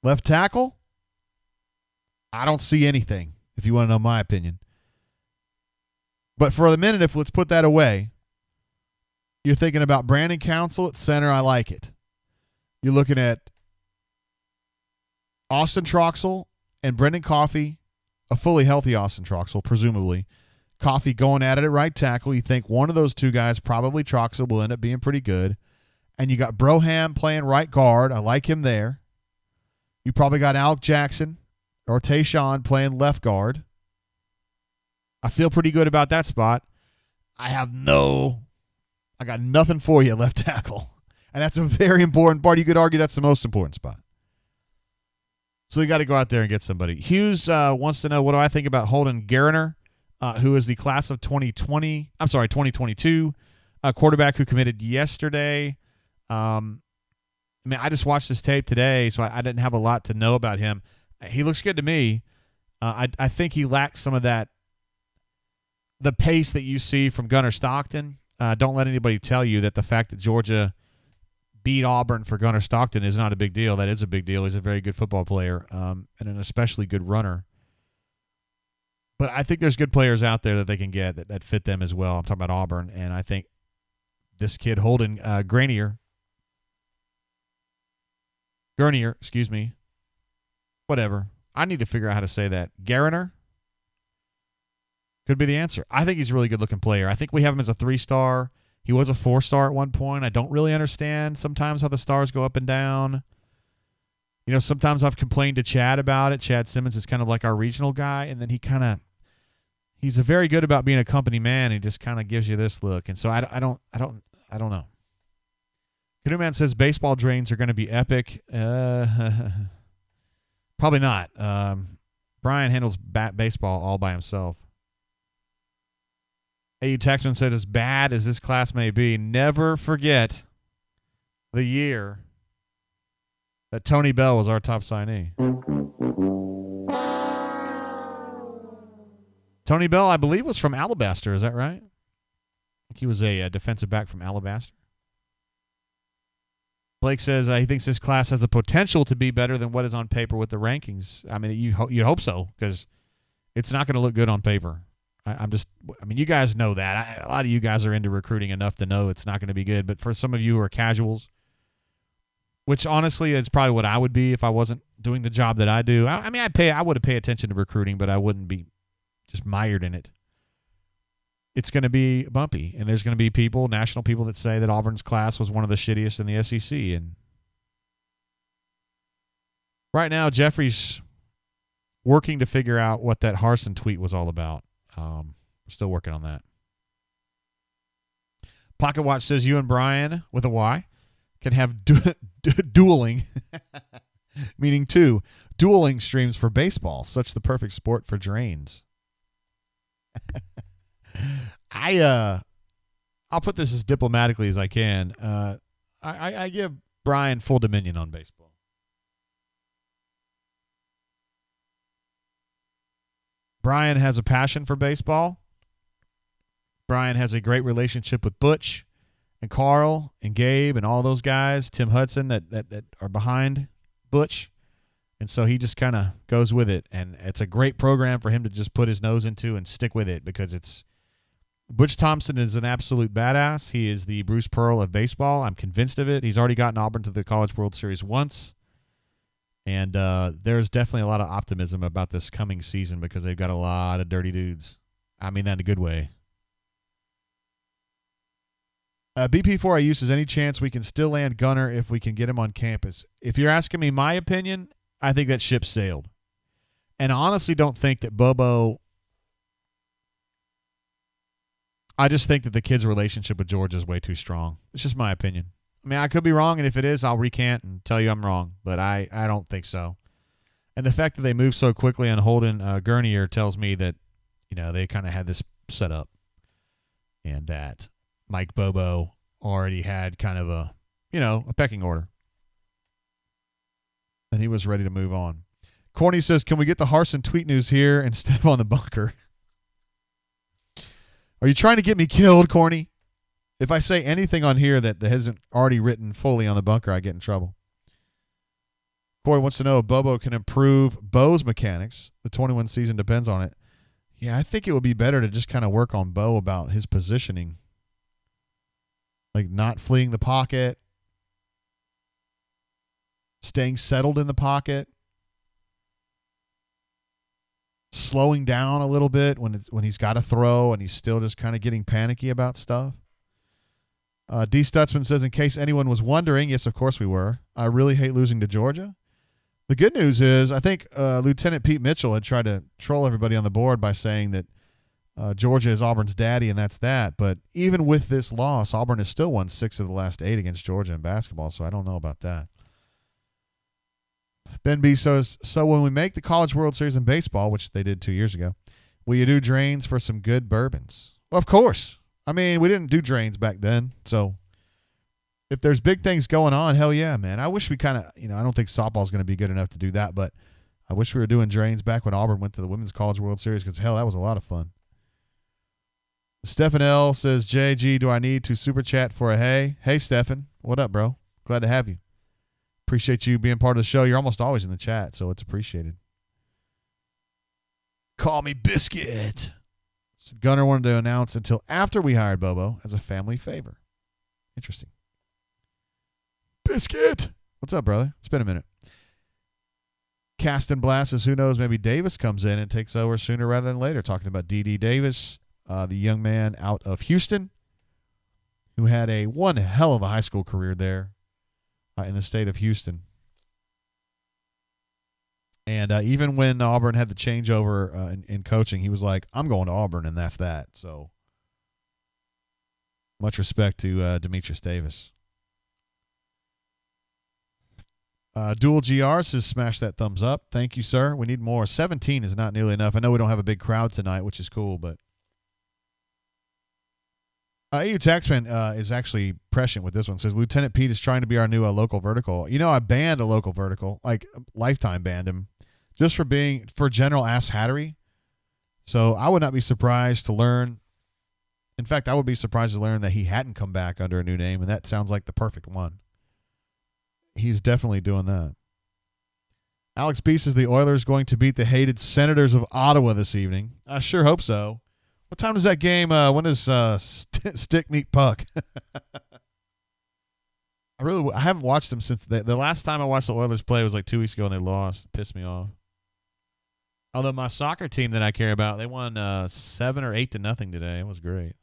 Left tackle? I don't see anything, if you want to know my opinion. But for the minute, let's put that away, you're thinking about Brandon Council at center. I like it. You're looking at Austin Troxell and Brendan Coffey, a fully healthy Austin Troxell, presumably. Coffey going at it at right tackle. You think one of those two guys, probably Troxell, will end up being pretty good. And you got Broham playing right guard. I like him there. You probably got Alec Jackson or Tayshawn playing left guard. I feel pretty good about that spot. I got nothing for you at left tackle. And that's a very important part. You could argue that's the most important spot. So you got to go out there and get somebody. Hughes wants to know, what do I think about Holden Gariner? who is the class of 2022, a quarterback who committed yesterday. I just watched this tape today, so I didn't have a lot to know about him. He looks good to me. I think he lacks some of the pace that you see from Gunnar Stockton. Don't let anybody tell you that the fact that Georgia beat Auburn for Gunnar Stockton is not a big deal. That is a big deal. He's a very good football player and an especially good runner. But I think there's good players out there that they can get that fit them as well. I'm talking about Auburn, and I think this kid Holden Grenier, whatever. I need to figure out how to say that. Gariner could be the answer. I think he's a really good-looking player. I think we have him as a 3-star. He was a 4-star at one point. I don't really understand sometimes how the stars go up and down. You know, sometimes I've complained to Chad about it. Chad Simmons is kind of like our regional guy, and then he's a very good about being a company man. He just kind of gives you this look, and so I don't know. Canoe Man says baseball drains are going to be epic. Probably not. Brian handles baseball all by himself. AU Taxman said, as bad as this class may be, never forget the year that Tony Bell was our top signee. Tony Bell, I believe, was from Alabaster. Is that right? I think he was a defensive back from Alabaster. Blake says he thinks this class has the potential to be better than what is on paper with the rankings. I mean, you'd hope so, because it's not going to look good on paper. You guys know that. A lot of you guys are into recruiting enough to know it's not going to be good. But for some of you who are casuals, which honestly is probably what I would be if I wasn't doing the job that I do. I would pay attention to recruiting, but I wouldn't be just mired in it. It's going to be bumpy, and there's going to be national people that say that Auburn's class was one of the shittiest in the SEC. And right now, Jeffrey's working to figure out what that Harsin tweet was all about. We're still working on that. Pocket Watch says you and Brian, with a Y, can have dueling, meaning dueling streams for baseball. Such the perfect sport for drains. I'll put this as diplomatically as I can. I give Brian full dominion on baseball. Brian has a passion for baseball. Brian has a great relationship with Butch and Carl and Gabe and all those guys, Tim Hudson, that are behind Butch. And so he just kind of goes with it. And it's a great program for him to just put his nose into and stick with it, because Butch Thompson is an absolute badass. He is the Bruce Pearl of baseball. I'm convinced of it. He's already gotten Auburn to the College World Series once. And there's definitely a lot of optimism about this coming season, because they've got a lot of dirty dudes. I mean that in a good way. BP4IU says, any chance we can still land Gunner if we can get him on campus? If you're asking me my opinion, I think that ship sailed. And I honestly don't think that Bobo – I just think that the kid's relationship with Georgia is way too strong. It's just my opinion. I mean, I could be wrong, and if it is, I'll recant and tell you I'm wrong. But I don't think so. And the fact that they moved so quickly on Holden Gurnier tells me that, they kind of had this set up, and that Mike Bobo already had kind of a pecking order. And he was ready to move on. Corny says, can we get the Harsin tweet news here instead of on the bunker? Are you trying to get me killed, Corny? If I say anything on here that hasn't already written fully on the bunker, I get in trouble. Corey wants to know if Bobo can improve Bo's mechanics. The 21 season depends on it. Yeah, I think it would be better to just kind of work on Bo about his positioning. Like not fleeing the pocket, staying settled in the pocket, slowing down a little bit when he's got to throw and he's still just kind of getting panicky about stuff. D. Stutzman says, in case anyone was wondering, yes, of course we were. I really hate losing to Georgia. The good news is I think Lieutenant Pete Mitchell had tried to troll everybody on the board by saying that Georgia is Auburn's daddy, and that's that. But even with this loss, Auburn has still won 6 of the last 8 against Georgia in basketball, so I don't know about that. Ben B says, so when we make the College World Series in baseball, which they did 2 years ago, Will you do drains for some good bourbons? Well, of course. I mean, we didn't do drains back then, so if there's big things going on, hell yeah, man. I wish we kind of, I don't think softball's going to be good enough to do that, but I wish we were doing drains back when Auburn went to the Women's College World Series because, hell, that was a lot of fun. Stephen L. says, JG, do I need to super chat for a hey? Hey, Stephen. What up, bro? Glad to have you. Appreciate you being part of the show. You're almost always in the chat, so it's appreciated. Call me Biscuit. Gunner wanted to announce until after we hired Bobo as a family favor. Interesting. Biscuit. What's up, brother? It's been a minute. Cast and Blast says, who knows, maybe Davis comes in and takes over sooner rather than later. Talking about D.D. Davis, the young man out of Houston who had one hell of a high school career there in the state of Houston. And even when Auburn had the changeover in coaching, he was like, I'm going to Auburn, and that's that. So much respect to Demetrius Davis. Dual GR says, smash that thumbs up. Thank you, sir. We need more. 17 is not nearly enough. I know we don't have a big crowd tonight, which is cool, but AU Taxman is actually prescient with this one. Says, Lieutenant Pete is trying to be our new local vertical. I banned a local vertical, like Lifetime banned him, just for general ass hattery. So I would not be surprised to learn. In fact, I would be surprised to learn that he hadn't come back under a new name, and that sounds like the perfect one. He's definitely doing that. Alex B says the Oilers going to beat the hated Senators of Ottawa this evening. I sure hope so. What time does that game? When does Stick meet Puck? I haven't watched them since the last time I watched the Oilers play was like 2 weeks ago and they lost. It pissed me off. Although my soccer team that I care about, they won 7 or 8-0 today. It was great.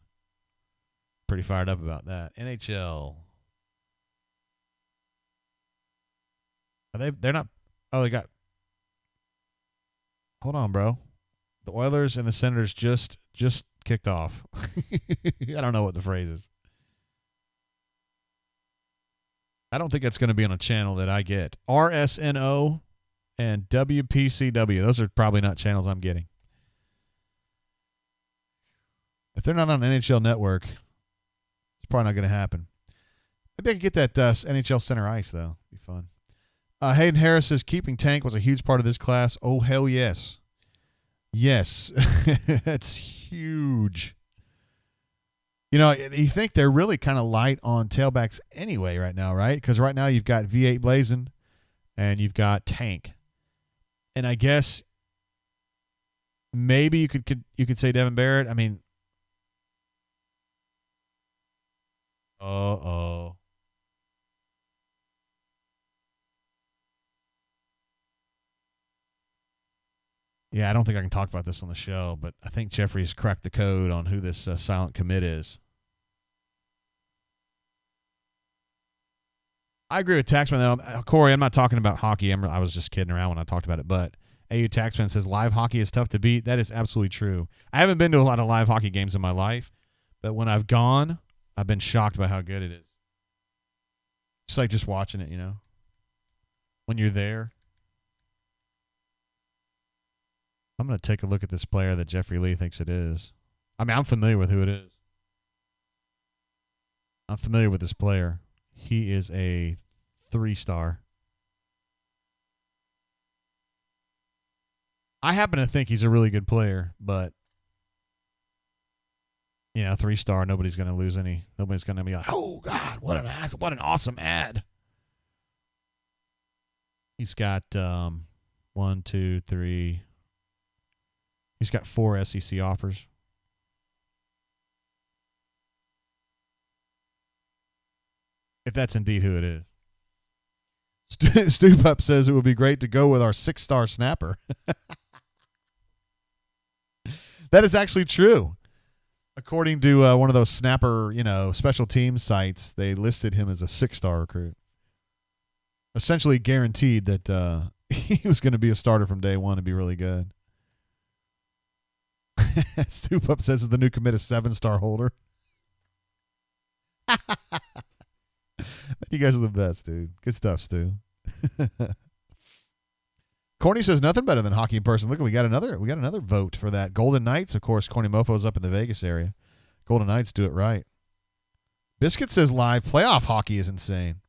Pretty fired up about that. NHL. They're not. Oh, they got. Hold on, bro. The Oilers and the Senators just kicked off. I don't know what the phrase is. I don't think it's going to be on a channel that I get. RSNO and WPCW. Those are probably not channels I'm getting. If they're not on NHL Network, it's probably not going to happen. Maybe I could get that NHL Center Ice, though. It'd be fun. Hayden Harris says, keeping Tank was a huge part of this class. Oh, hell yes. Yes. That's huge. You think they're really kind of light on tailbacks anyway right now, right? Because right now you've got V8 Blazin and you've got Tank. And I guess maybe you could say Devin Barrett. I mean, uh-oh. Yeah, I don't think I can talk about this on the show, but I think Jeffrey's cracked the code on who this silent commit is. I agree with Taxman, though. Corey, I'm not talking about hockey. I was just kidding around when I talked about it, but AU Taxman says live hockey is tough to beat. That is absolutely true. I haven't been to a lot of live hockey games in my life, but when I've gone, I've been shocked by how good it is. It's like just watching it, when you're there. I'm going to take a look at this player that Jeffrey Lee thinks it is. I mean, I'm familiar with who it is. I'm familiar with this player. He is a 3-star. I happen to think he's a really good player, but 3-star, nobody's going to lose any. Nobody's going to be like, oh, God, what an awesome ad. He's got 1, 2, 3... He's got 4 SEC offers. If that's indeed who it is. Stoop Up says it would be great to go with our 6-star snapper. That is actually true. According to one of those snapper, special teams sites, they listed him as a 6-star recruit. Essentially guaranteed that he was going to be a starter from day one and be really good. Stoop Up says is the new commit a 7-star holder. You guys are the best, dude. Good stuff, Stu. Corny says nothing better than hockey in person. Look, we got another vote for that. Golden Knights, of course. Corny Mofo's up in the Vegas area. Golden Knights do it right. Biscuit says live playoff hockey is insane.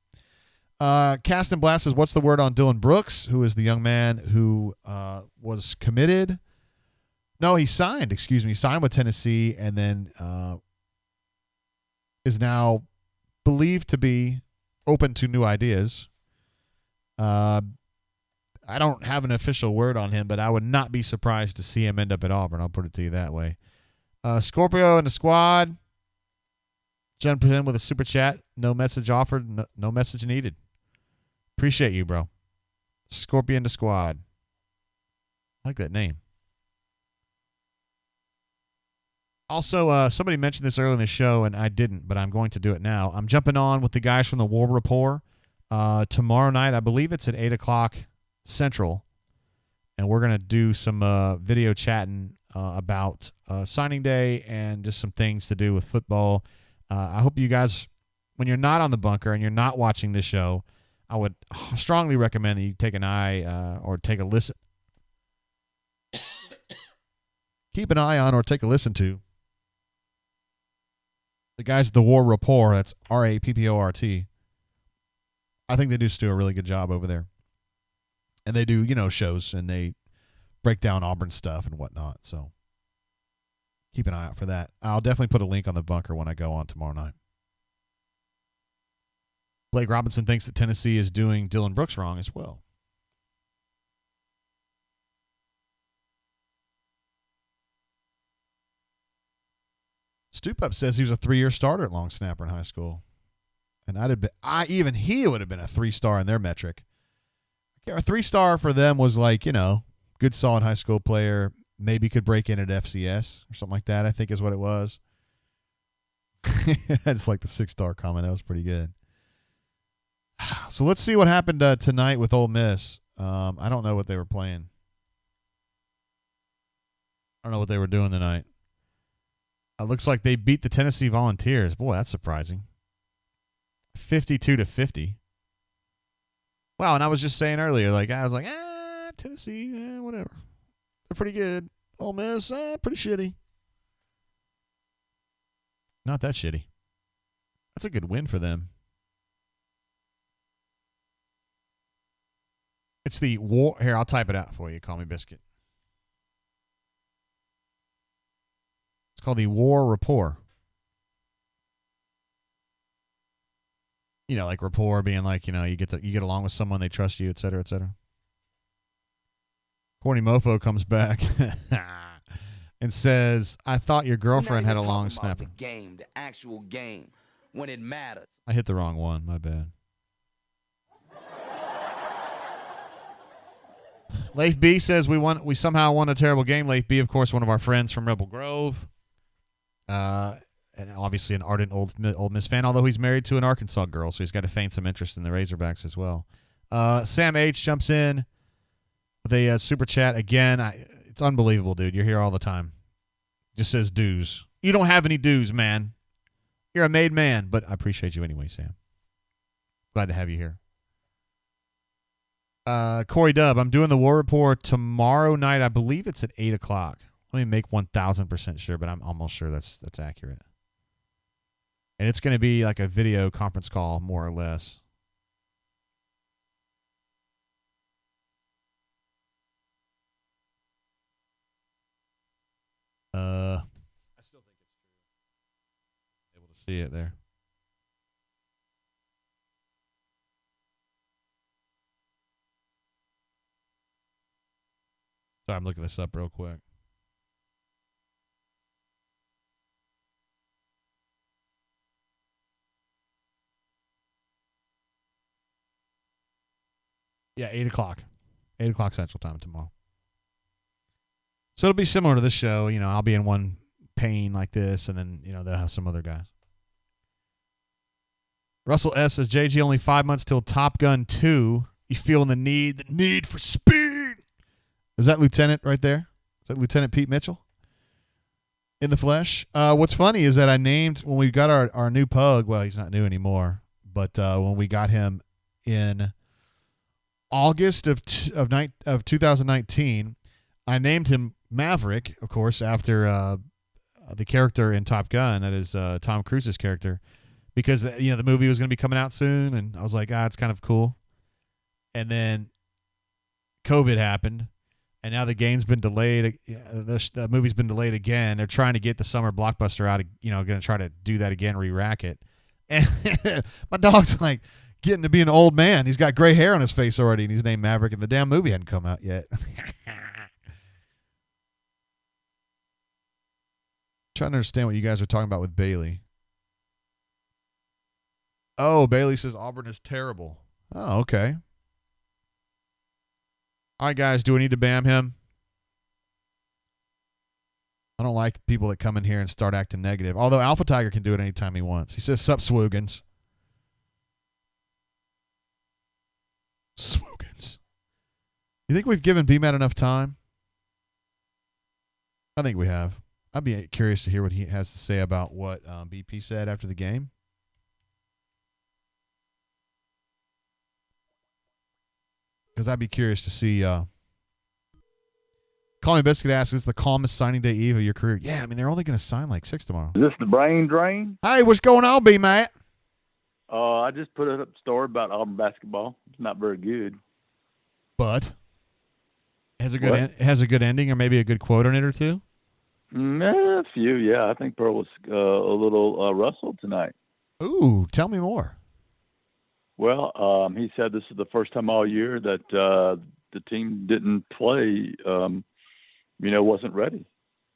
Cast and Blast says, what's the word on Dylan Brooks, who is the young man who was committed? No, he signed. Excuse me, signed with Tennessee, and then is now believed to be open to new ideas. I don't have an official word on him, but I would not be surprised to see him end up at Auburn. I'll put it to you that way. Scorpio and the squad. Jumping in with a super chat. No message offered. No message needed. Appreciate you, bro. Scorpion and the squad. I like that name. Also, somebody mentioned this earlier in the show, and I didn't, but I'm going to do it now. I'm jumping on with the guys from the War Report tomorrow night. I believe it's at 8 o'clock Central, and we're going to do some video chatting about signing day and just some things to do with football. I hope you guys, when you're not on the bunker and you're not watching this show, I would strongly recommend that you take an eye or take a listen. Keep an eye on or take a listen to the guys at the War Report. That's RAPPORT. I think they do a really good job over there. And they do, shows, and they break down Auburn stuff and whatnot. So keep an eye out for that. I'll definitely put a link on the bunker when I go on tomorrow night. Blake Robinson thinks that Tennessee is doing Dylan Brooks wrong as well. Stoop Up says he was a 3-year starter at long snapper in high school. And even he would have been a 3-star in their metric. A 3-star for them was like, good solid high school player, maybe could break in at FCS or something like that, I think is what it was. I just like the 6-star comment. That was pretty good. So let's see what happened tonight with Ole Miss. I don't know what they were playing. I don't know what they were doing tonight. It looks like they beat the Tennessee Volunteers. Boy, that's surprising. 52-50. Wow, and I was just saying earlier, I was like, Tennessee, whatever. They're pretty good. Ole Miss, pretty shitty. Not that shitty. That's a good win for them. It's the War. Here, I'll type it out for you. Call me Biscuit. It's called the War Rapport. Like rapport being like, you get along with someone, they trust you, et cetera, et cetera. Corny Mofo comes back and says, I thought your girlfriend had a long snapper. The game, the actual game, when it matters. I hit the wrong one. My bad. Leif B says we somehow won a terrible game. Leif B, of course, one of our friends from Rebel Grove. And obviously an ardent Old Miss fan, although he's married to an Arkansas girl, so he's got to feign some interest in the Razorbacks as well. Sam H. jumps in with a super chat. Again, it's unbelievable, dude. You're here all the time. Just says dues. You don't have any dues, man. You're a made man, but I appreciate you anyway, Sam. Glad to have you here. Corey Dub, I'm doing the War Report tomorrow night. I believe it's at 8 o'clock. Let me make 1,000% sure, but I'm almost sure that's accurate. And it's going to be like a video conference call, more or less. I still think it's true. Able to see it there. Sorry, I'm looking this up real quick. Yeah, 8 o'clock. 8 o'clock Central Time tomorrow. So it'll be similar to this show. I'll be in one pane like this, and then, they'll have some other guys. Russell S. says, JG, only 5 months till Top Gun 2. You feeling the need for speed. Is that Lieutenant right there? Is that Lieutenant Pete Mitchell? In the flesh? What's funny is that I named, when we got our new pug, well, he's not new anymore, but when we got him in August of 2019, I named him Maverick, of course, after the character in Top Gun, that is Tom Cruise's character, because the movie was going to be coming out soon, and I was like, it's kind of cool. And then COVID happened, and now the game's been delayed. The movie's been delayed again. They're trying to get the summer blockbuster out. Going to try to do that again, re-rack it. And my dog's like getting to be an old man. He's got gray hair on his face already, and he's named Maverick, and the damn movie hadn't come out yet. Trying to understand what you guys are talking about with Bailey. Oh, Bailey says Auburn is terrible. Oh, okay. All right, guys, do we need to bam him? I don't like people that come in here and start acting negative. Although Alpha Tiger can do it anytime he wants. He says, sup, Swoogans. Swoogans. You think we've given BMAT enough time? I think we have. I'd be curious to hear what he has to say about what BP said after the game. Because I'd be curious to see. Call Me Biscuit asks, is this the calmest signing day eve of your career? Yeah, I mean, they're only going to sign like 6 tomorrow. Is this the brain drain? Hey, what's going on, BMAT? I just put up a story about Auburn basketball. It's not very good. But it has a good ending, or maybe a good quote on it or two? A few, yeah. I think Pearl was a little rustled tonight. Ooh, tell me more. Well, he said this is the first time all year that the team didn't play, wasn't ready.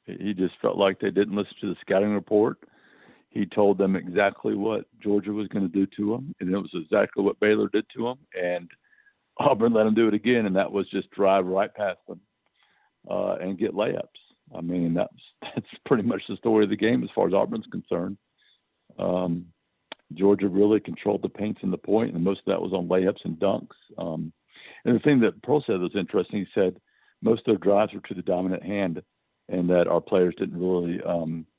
He just felt like they didn't listen to the scouting report. He told them exactly what Georgia was going to do to them, and it was exactly what Baylor did to them. And Auburn let them do it again, and that was just drive right past them and get layups. I mean, that's pretty much the story of the game as far as Auburn's concerned. Georgia really controlled the paints and the point, and most of that was on layups and dunks. And the thing that Pearl said was interesting. He said most of their drives were to the dominant hand, and that our players didn't really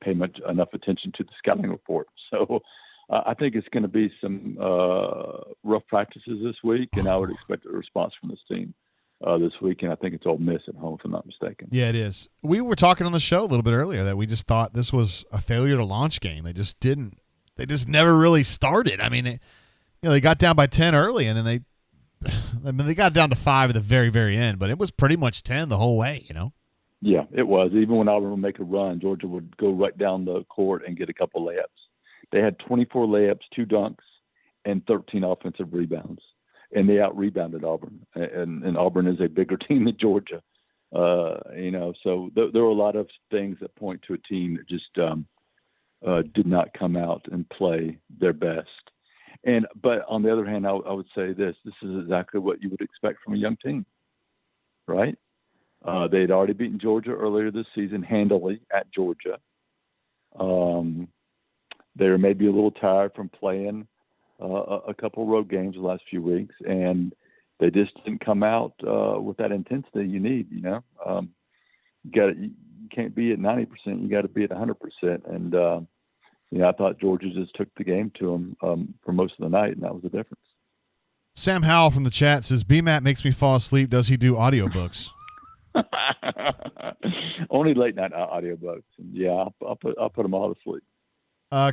pay enough attention to the scouting report. So I think it's going to be some rough practices this week, and I would expect a response from this team this week. And I think it's Ole Miss at home, if I'm not mistaken. Yeah, it is. We were talking on the show a little bit earlier that we just thought this was a failure to launch game. They just didn't. They just never really started. I mean, they got down by 10 early, and then they got down to 5 at the very, very end. But it was pretty much 10 the whole way, Yeah, it was. Even when Auburn would make a run, Georgia would go right down the court and get a couple layups. They had 24 layups, 2 dunks, and 13 offensive rebounds. And they out-rebounded Auburn. And Auburn is a bigger team than Georgia. So there were a lot of things that point to a team that just did not come out and play their best. But on the other hand, I would say this is exactly what you would expect from a young team, right? They'd already beaten Georgia earlier this season handily at Georgia. They were maybe a little tired from playing a couple road games the last few weeks, and they just didn't come out with that intensity you need. You can't be at 90%. You got to be at 100%. And I thought Georgia just took the game to them for most of the night, and that was the difference. Sam Howell from the chat says, BMAT makes me fall asleep. Does he do audiobooks? Only late night audiobooks. Yeah, I'll put them all to sleep.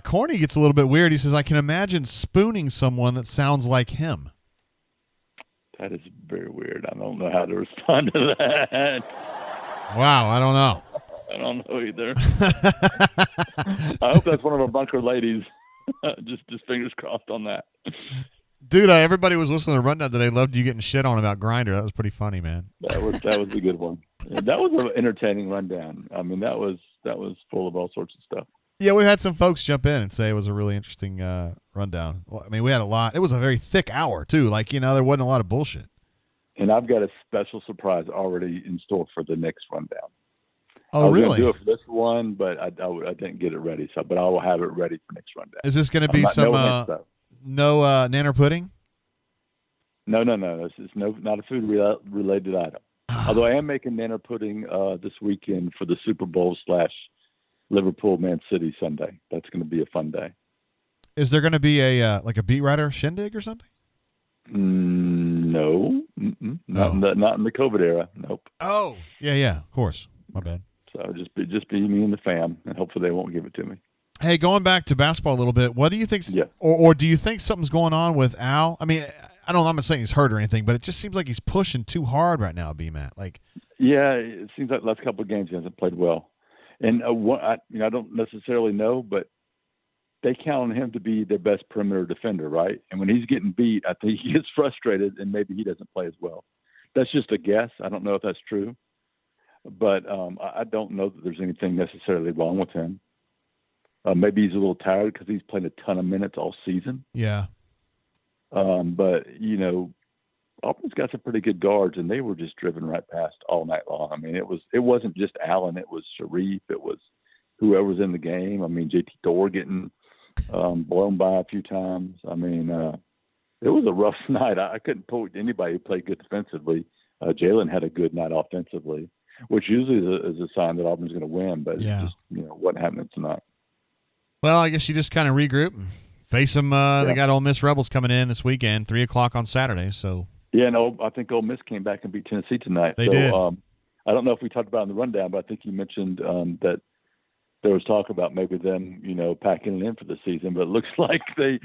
Corny gets a little bit weird. He says, I can imagine spooning someone that sounds like him. That is very weird. I don't know how to respond to that. Wow, I don't know. I don't know either. I hope that's one of our bunker ladies. just fingers crossed on that. Dude, everybody was listening to the rundown today. Loved you getting shit on about Grindr. That was pretty funny, man. That was a good one. That was an entertaining rundown. I mean, that was full of all sorts of stuff. Yeah, we had some folks jump in and say it was a really interesting rundown. Well, I mean, we had a lot. It was a very thick hour too. Like, there wasn't a lot of bullshit. And I've got a special surprise already in store for the next rundown. Oh, really? I was going to do it for this one, but I didn't get it ready. But I will have it ready for next rundown. Is this going to be some no nanner pudding? No. It's not a food related item. Although I am making nanner pudding this weekend for the Super Bowl / Liverpool Man City Sunday. That's going to be a fun day. Is there going to be a beat writer shindig or something? No. Not in the COVID era. Nope. Oh, yeah, of course. My bad. So just be me and the fam, and hopefully they won't give it to me. Hey, going back to basketball a little bit, what do you think? Yeah. Or do you think something's going on with Al? I mean, I'm not saying he's hurt or anything, but it just seems like he's pushing too hard right now, B-Matt. Like, yeah, it seems like the last couple of games he hasn't played well. And I don't necessarily know, but they count on him to be their best perimeter defender, right? And when he's getting beat, I think he gets frustrated and maybe he doesn't play as well. That's just a guess. I don't know if that's true, but I don't know that there's anything necessarily wrong with him. Maybe he's a little tired because he's played a ton of minutes all season. Yeah. But Auburn's got some pretty good guards, and they were just driven right past all night long. I mean, it wasn't just Allen; it was Sharif, it was whoever was in the game. I mean, JT Thor getting blown by a few times. I mean, it was a rough night. I couldn't point to anybody who played good defensively. Jalen had a good night offensively, which usually is a sign that Auburn's going to win. But yeah, it's just, what happened tonight? Well, I guess you just kind of regroup and face them. They got Ole Miss Rebels coming in this weekend, 3:00 on Saturday. So yeah, no, I think Ole Miss came back and beat Tennessee tonight. They did. I don't know if we talked about it in the rundown, but I think you mentioned that there was talk about maybe them, packing it in for the season. But it looks like they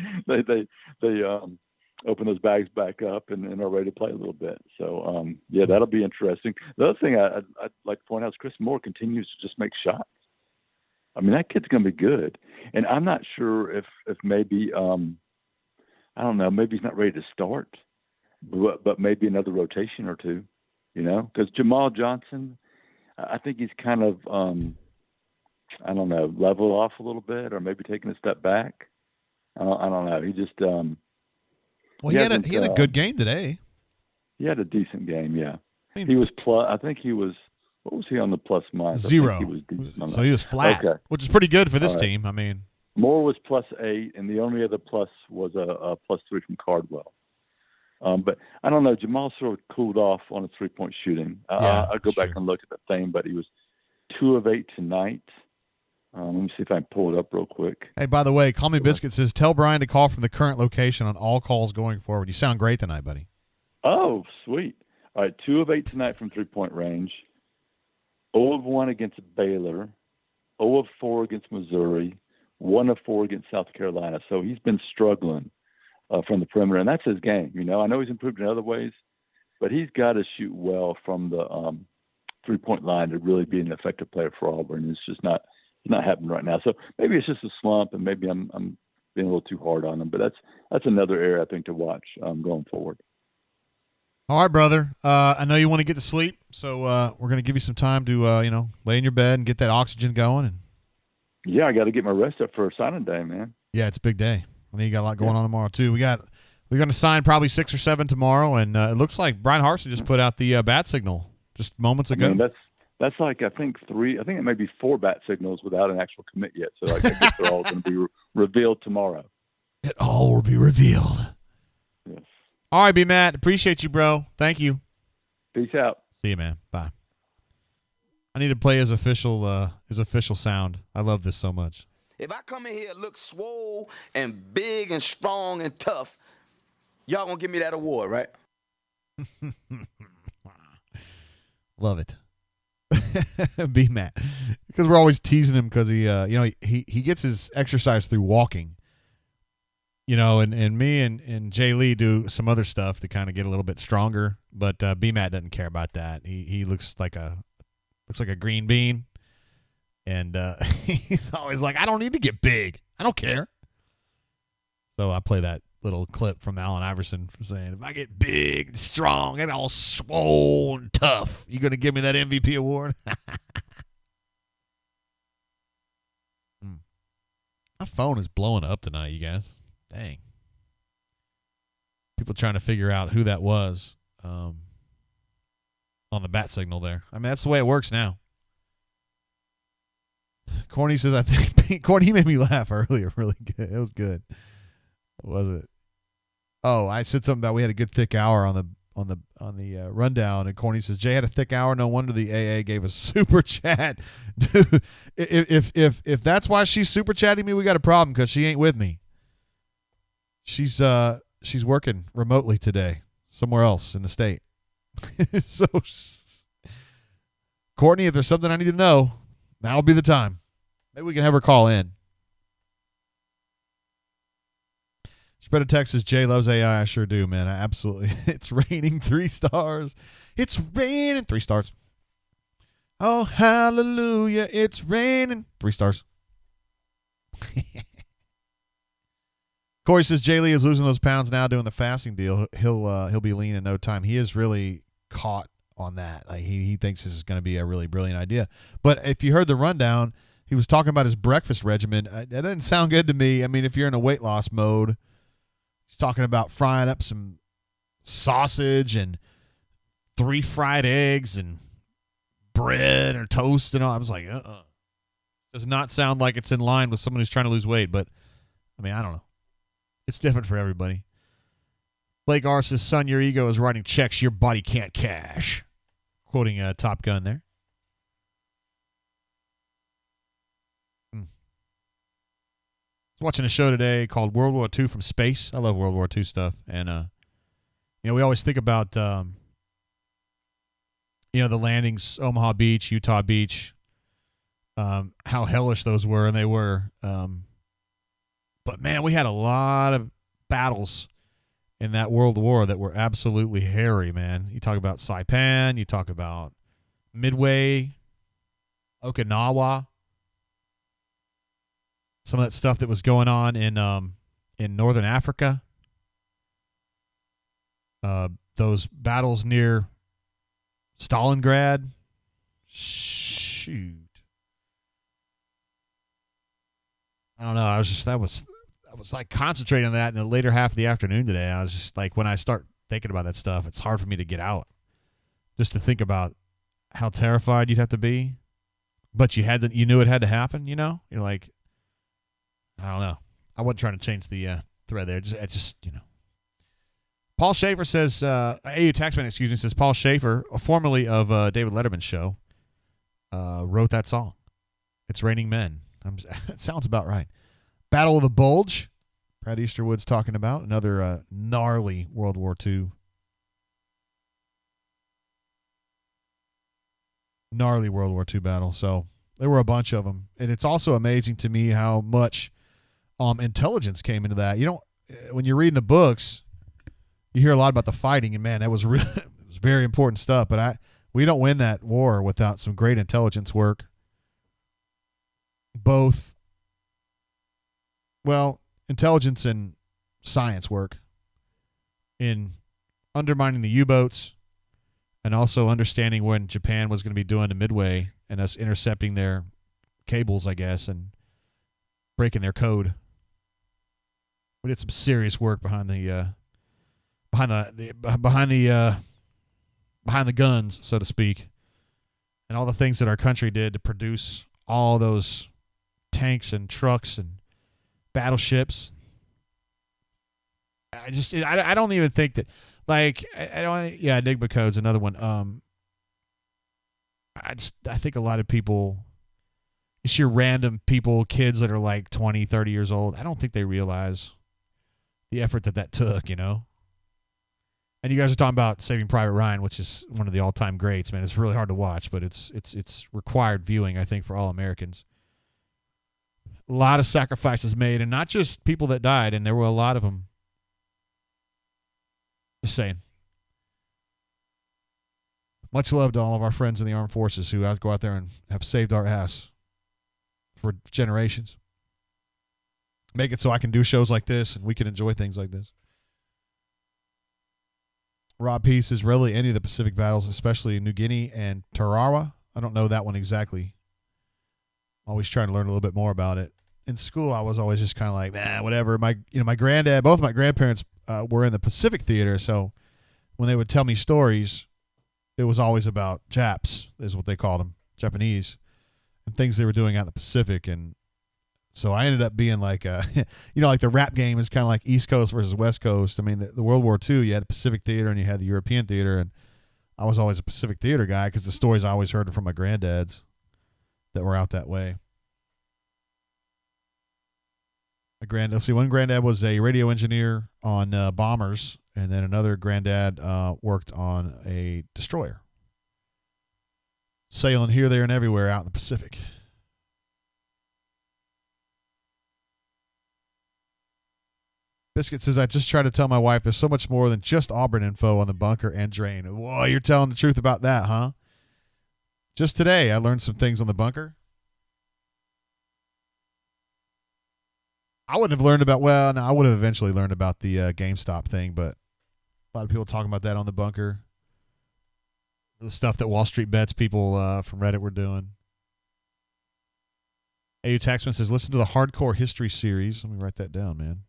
open those bags back up and are ready to play a little bit. So yeah, that'll be interesting. The other thing I'd like to point out is Chris Moore continues to just make shots. I mean, that kid's going to be good. And I'm not sure if maybe, I don't know, maybe he's not ready to start, but maybe another rotation or two, because Jamal Johnson, I think he's kind of, I don't know, leveled off a little bit or maybe taking a step back. I don't know. He just, well, he had a good game today. He had a decent game. Yeah. I mean, he was I think he was, what was he on the plus minus? 0. So he was flat, okay, which is pretty good for this team. I mean, Moore was +8, and the only other plus was a +3 from Cardwell. But I don't know. Jamal sort of cooled off on his 3-point shooting. I'll go back and look at the thing, but he was 2 of 8 tonight. Let me see if I can pull it up real quick. Hey, by the way, Call Me Biscuit says, tell Brian to call from the current location on all calls going forward. You sound great tonight, buddy. Oh, sweet. All right, 2 of 8 tonight from 3-point range. 0 of 1 against Baylor. 0 of 4 against Missouri. 1 of 4 against South Carolina. So he's been struggling from the perimeter, and that's his game. I know he's improved in other ways, but he's got to shoot well from the 3-point line to really be an effective player for Auburn. It's just not happening right now. So maybe it's just a slump, and maybe I'm being a little too hard on him. But that's another area I think to watch going forward. All right, brother. I know you want to get to sleep, so we're going to give you some time to lay in your bed and get that oxygen going. And yeah, I got to get my rest up for signing day, man. Yeah, it's a big day. I know you got a lot going on tomorrow too. We're going to sign probably 6 or 7 tomorrow, and it looks like Brian Harsin just put out the bat signal just moments ago. I mean, that's like I think it may be 4 bat signals without an actual commit yet. So I guess they're all going to be revealed tomorrow. It all will be revealed. Yes. All right, B-Matt. Appreciate you, bro. Thank you. Peace out. See you, man. Bye. I need to play his official sound. I love this so much. If I come in here look swole and big and strong and tough, y'all gonna give me that award, right? Love it. B-Matt. Because we're always teasing him because he gets his exercise through walking. And me and Jay Lee do some other stuff to kind of get a little bit stronger, but B-Matt doesn't care about that. He looks like a green bean, and he's always like, I don't need to get big. I don't care. So I play that little clip from Allen Iverson for saying, if I get big and strong and all swole and tough, you going to give me that MVP award? My phone is blowing up tonight, you guys. Dang. People trying to figure out who that was on the bat signal there. I mean, that's the way it works now. Corny says, I think Corny made me laugh earlier. Really good. It was good. What was it? Oh, I said something about we had a good thick hour on the rundown, and Corny says Jay had a thick hour. No wonder the AA gave a super chat. Dude, if that's why she's super chatting me, we got a problem because she ain't with me. She's working remotely today, somewhere else in the state. So, Courtney, if there's something I need to know, now would be the time. Maybe we can have her call in. Spread of Texas, Jay loves AI. I sure do, man. I absolutely. It's raining 3 stars. It's raining 3 stars. Oh, hallelujah. It's raining 3 stars. Corey says Jay Lee is losing those pounds now doing the fasting deal. He'll be lean in no time. He is really caught on that. Like he thinks this is going to be a really brilliant idea. But if you heard the rundown, he was talking about his breakfast regimen. That doesn't sound good to me. I mean, if you're in a weight loss mode, he's talking about frying up some sausage and 3 fried eggs and bread or toast and all. I was like, does not sound like it's in line with someone who's trying to lose weight. But I mean, I don't know. It's different for everybody. Blake R says, son, your ego is writing checks your body can't cash. Quoting Top Gun there. I was watching a show today called World War II from Space. I love World War II stuff. And, we always think about, the landings, Omaha Beach, Utah Beach, how hellish those were, and they were. But, man, we had a lot of battles in that World War that were absolutely hairy, man. You talk about Saipan, you talk about Midway, Okinawa, some of that stuff that was going on in northern Africa. Those battles near Stalingrad. Shoot. I don't know. I was like concentrating on that in the later half of the afternoon today. I was just like, when I start thinking about that stuff, it's hard for me to get out. Just to think about how terrified you'd have to be. But you knew it had to happen, You're like, I don't know. I wasn't trying to change the thread there. It's just. Paul Schaefer says, AU Taxman, says Paul Schaefer, formerly of David Letterman's show, wrote that song. It's Raining Men. It sounds about right. Battle of the Bulge, Brad Easterwood's talking about, another gnarly World War II. Gnarly World War II battle. So there were a bunch of them. And it's also amazing to me how much intelligence came into that. When you're reading the books, you hear a lot about the fighting, and man, that was really, it was very important stuff. But we don't win that war without some great intelligence work. Both, intelligence and science work in undermining the U-boats and also understanding when Japan was going to be doing to Midway and us intercepting their cables, I guess, and breaking their code. We did some serious work behind the guns, so to speak, and all the things that our country did to produce all those tanks and trucks and battleships. I don't even think that, like, I don't. Yeah, Enigma Code's another one. I think a lot of people, it's your random people, kids that are like 20, 30 years old. I don't think they realize the effort that took, And you guys are talking about Saving Private Ryan, which is one of the all-time greats, man. It's really hard to watch, but it's required viewing, I think, for all Americans. A lot of sacrifices made, and not just people that died, and there were a lot of them. Just saying. Much love to all of our friends in the armed forces who go out there and have saved our ass for generations. Make it so I can do shows like this and we can enjoy things like this. Rob P says, really any of the Pacific battles, especially New Guinea and Tarawa. I don't know that one exactly. Always trying to learn a little bit more about it. In school, I was always just kind of like, whatever. My granddad, both my grandparents were in the Pacific Theater, so when they would tell me stories, it was always about Japs, is what they called them, Japanese, and things they were doing out in the Pacific. And so I ended up being like, like the rap game is kind of like East Coast versus West Coast. I mean, the World War II, you had the Pacific Theater and you had the European Theater, and I was always a Pacific Theater guy because the stories I always heard from my granddads that were out that way. One granddad was a radio engineer on bombers and then another granddad worked on a destroyer, sailing here, there, and everywhere out in the Pacific. Biscuit says, I just tried to tell my wife there's so much more than just Auburn info on the bunker and drain. Whoa, you're telling the truth about that, huh? Just today, I learned some things on the bunker. I wouldn't have learned about, well, no, I would have eventually learned about the GameStop thing, but a lot of people talking about that on the bunker. The stuff that Wall Street Bets people from Reddit were doing. AU Taxman says, listen to the Hardcore History series. Let me write that down, man.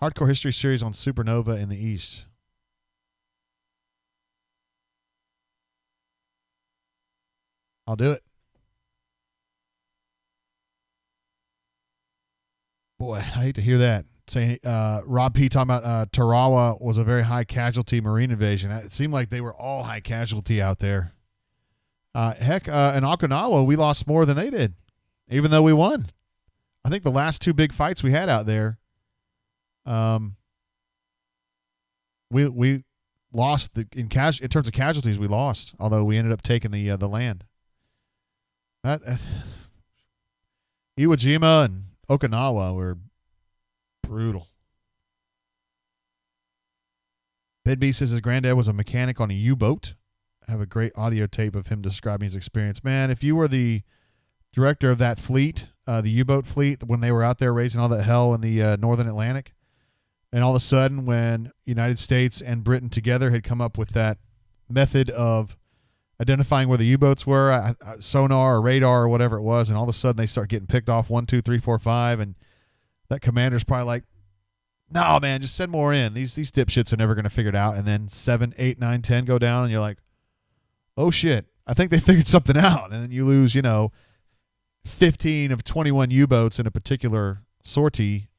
Hardcore History series on Supernova in the East. I'll do it. Boy, I hate to hear that. Saying Rob P. talking about Tarawa was a very high casualty Marine invasion. It seemed like they were all high casualty out there. Heck, in Okinawa, we lost more than they did, even though we won. I think the last two big fights we had out there, we lost in terms of casualties. We lost, although we ended up taking the land. Iwo Jima and Okinawa were brutal. Bidby says his granddad was a mechanic on a U-boat. I have a great audio tape of him describing his experience. Man, if you were the director of that fleet, the U-boat fleet, when they were out there raising all that hell in the Northern Atlantic, and all of a sudden when United States and Britain together had come up with that method of identifying where the U-boats were, sonar or radar or whatever it was, and all of a sudden they start getting picked off 1, 2, 3, 4, 5, and that commander's probably like, no, man, just send more in. These dipshits are never going to figure it out. And then 7, 8, 9, 10 go down, and you're like, oh, shit, I think they figured something out. And then you lose, 15 of 21 U-boats in a particular sortie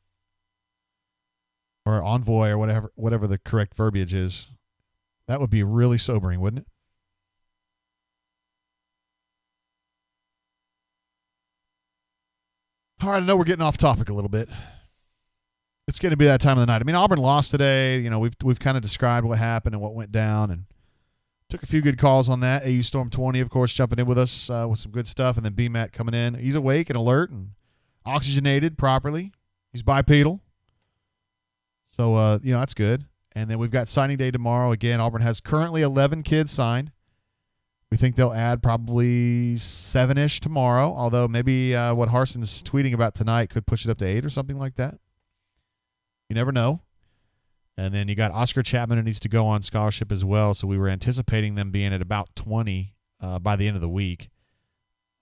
or envoy or whatever the correct verbiage is. That would be really sobering, wouldn't it? All right, I know we're getting off topic a little bit. It's going to be that time of the night. I mean, Auburn lost today. We've kind of described what happened and what went down, and took a few good calls on that. AU Storm 20, of course, jumping in with us with some good stuff, and then BMAT coming in. He's awake and alert and oxygenated properly. He's bipedal. So, that's good. And then we've got signing day tomorrow. Again, Auburn has currently 11 kids signed. We think they'll add probably 7-ish tomorrow, although maybe what Harson's tweeting about tonight could push it up to 8 or something like that. You never know. And then you got Oscar Chapman, who needs to go on scholarship as well, so we were anticipating them being at about 20 by the end of the week.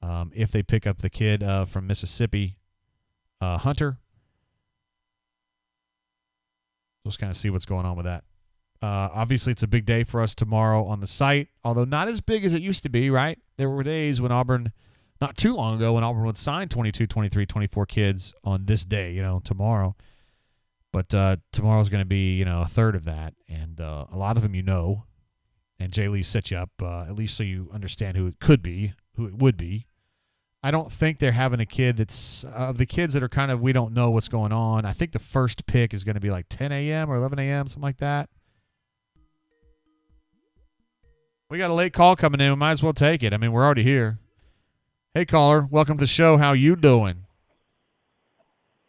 If they pick up the kid from Mississippi, Hunter. Just kind of see what's going on with that. Obviously, it's a big day for us tomorrow on the site, although not as big as it used to be, right? There were days when Auburn, not too long ago, when Auburn would sign 22, 23, 24 kids on this day, tomorrow. But tomorrow's going to be, a third of that, and a lot of them and Jay Lee set you up, at least so you understand who it could be, who it would be. I don't think they're having a kid that's of the kids that are kind of, we don't know what's going on. I think the first pick is going to be like 10 a.m. or 11 a.m., something like that. We got a late call coming in. We might as well take it. I mean, we're already here. Hey, caller. Welcome to the show. How you doing?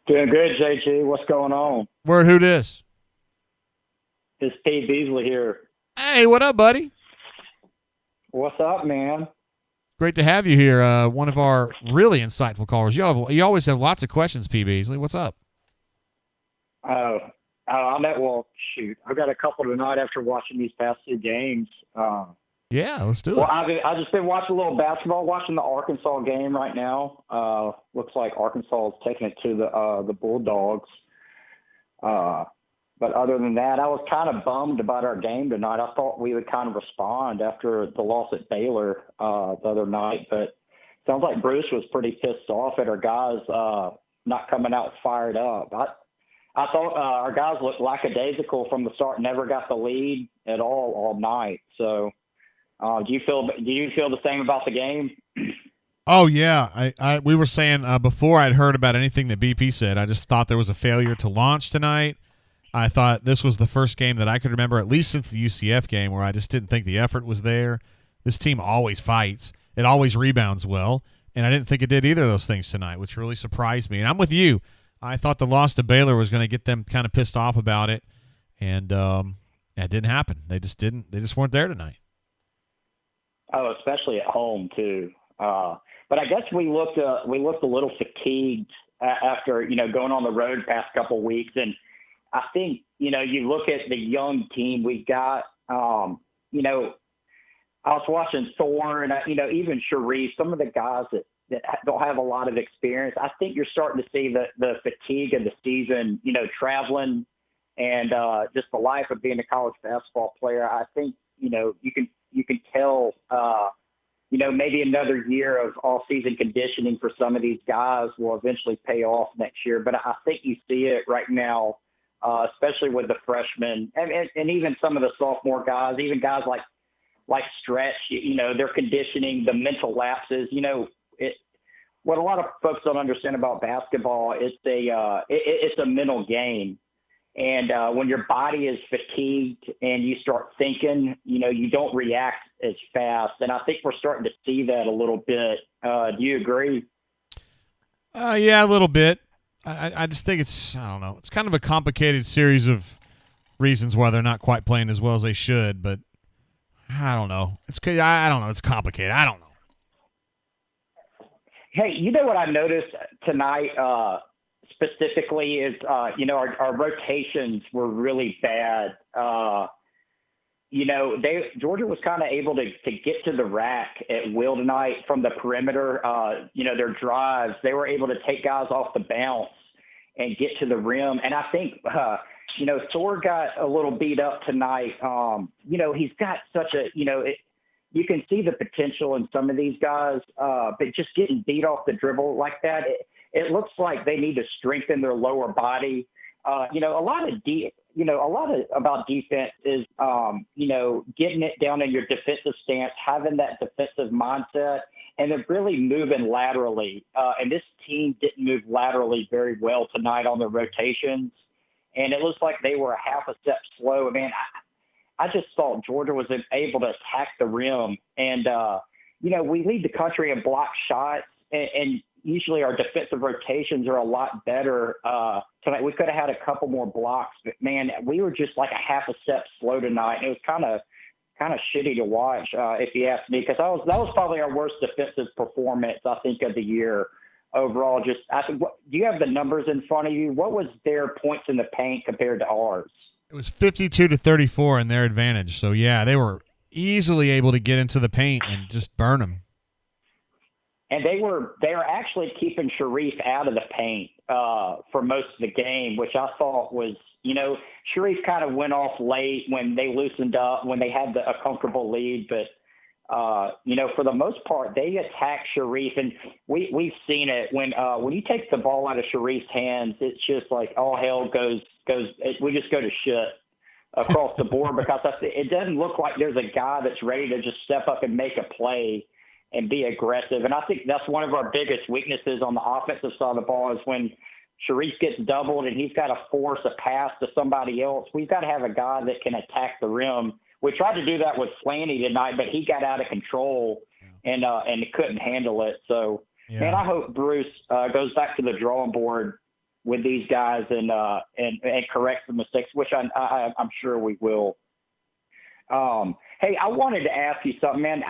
Doing good, JG. What's going on? Word, who this? It's Steve Beasley here. Hey, what up, buddy? What's up, man? Great to have you here. One of our really insightful callers. You always have lots of questions, P. Beasley. What's up? Well, shoot. I've got a couple tonight after watching these past two games. Yeah, let's do it. Well, I've just been watching a little basketball, watching the Arkansas game right now. Looks like Arkansas is taking it to the Bulldogs. But other than that, I was kind of bummed about our game tonight. I thought we would kind of respond after the loss at Baylor the other night, but sounds like Bruce was pretty pissed off at our guys not coming out fired up. I thought our guys looked lackadaisical from the start, never got the lead at all night. So do you feel the same about the game? Oh yeah, we were saying before I'd heard about anything that BP said. I just thought there was a failure to launch tonight. I thought this was the first game that I could remember, at least since the UCF game, where I just didn't think the effort was there. This team always fights. It always rebounds well, and I didn't think it did either of those things tonight, which really surprised me. And I'm with you. I thought the loss to Baylor was going to get them kind of pissed off about it, and it didn't happen. They just didn't. They just weren't there tonight. Oh, especially at home too. But I guess we looked a little fatigued after going on the road the past couple of weeks, and I think you look at the young team we've got. I was watching Thor and even Sharif, some of the guys that don't have a lot of experience. I think you're starting to see the fatigue of the season. Traveling and just the life of being a college basketball player. I think you can tell. Maybe another year of all-season conditioning for some of these guys will eventually pay off next year. But I think you see it right now, especially with the freshmen and even some of the sophomore guys, even guys like Stretch. Their conditioning, the mental lapses. What a lot of folks don't understand about basketball, it's a mental game. And when your body is fatigued and you start thinking, you don't react as fast. And I think we're starting to see that a little bit. Do you agree? Yeah, a little bit. I just think I don't know. It's kind of a complicated series of reasons why they're not quite playing as well as they should. But I don't know. I don't know. It's complicated. I don't know. Hey, what I noticed tonight specifically is, our rotations were really bad. Georgia was kind of able to get to the rack at will tonight from the perimeter. Their drives, they were able to take guys off the bounce and get to the rim. And I think, Thor got a little beat up tonight. He's got such a, you can see the potential in some of these guys, but just getting beat off the dribble like that, it looks like they need to strengthen their lower body. A lot about defense is, getting it down in your defensive stance, having that defensive mindset, and then really moving laterally. And this team didn't move laterally very well tonight on the rotations. And it looks like they were a half a step slow. Man, I just thought Georgia was able to attack the rim. And, we lead the country in block shots, and usually our defensive rotations are a lot better. Tonight we could have had a couple more blocks, but man, we were just like a half a step slow tonight. And it was kind of shitty to watch, if you ask me, because that was probably our worst defensive performance, I think, of the year overall. Do you have the numbers in front of you? What was their points in the paint compared to ours? It was 52-34 in their advantage. So yeah, they were easily able to get into the paint and just burn them. And they were actually keeping Sharif out of the paint for most of the game, which I thought was, Sharif kind of went off late when they loosened up, when they had a comfortable lead. But, for the most part, they attacked Sharif. And we've seen it when you take the ball out of Sharif's hands, it's just like all hell goes. We just go to shit across the board because it doesn't look like there's a guy that's ready to just step up and make a play and be aggressive. And I think that's one of our biggest weaknesses on the offensive side of the ball is when Sharif gets doubled and he's got to force a pass to somebody else. We've got to have a guy that can attack the rim. We tried to do that with Flanny tonight, but he got out of control and couldn't handle it. So, man, I hope Bruce goes back to the drawing board with these guys and corrects the mistakes, which I'm sure we will. Hey, I wanted to ask you something, man.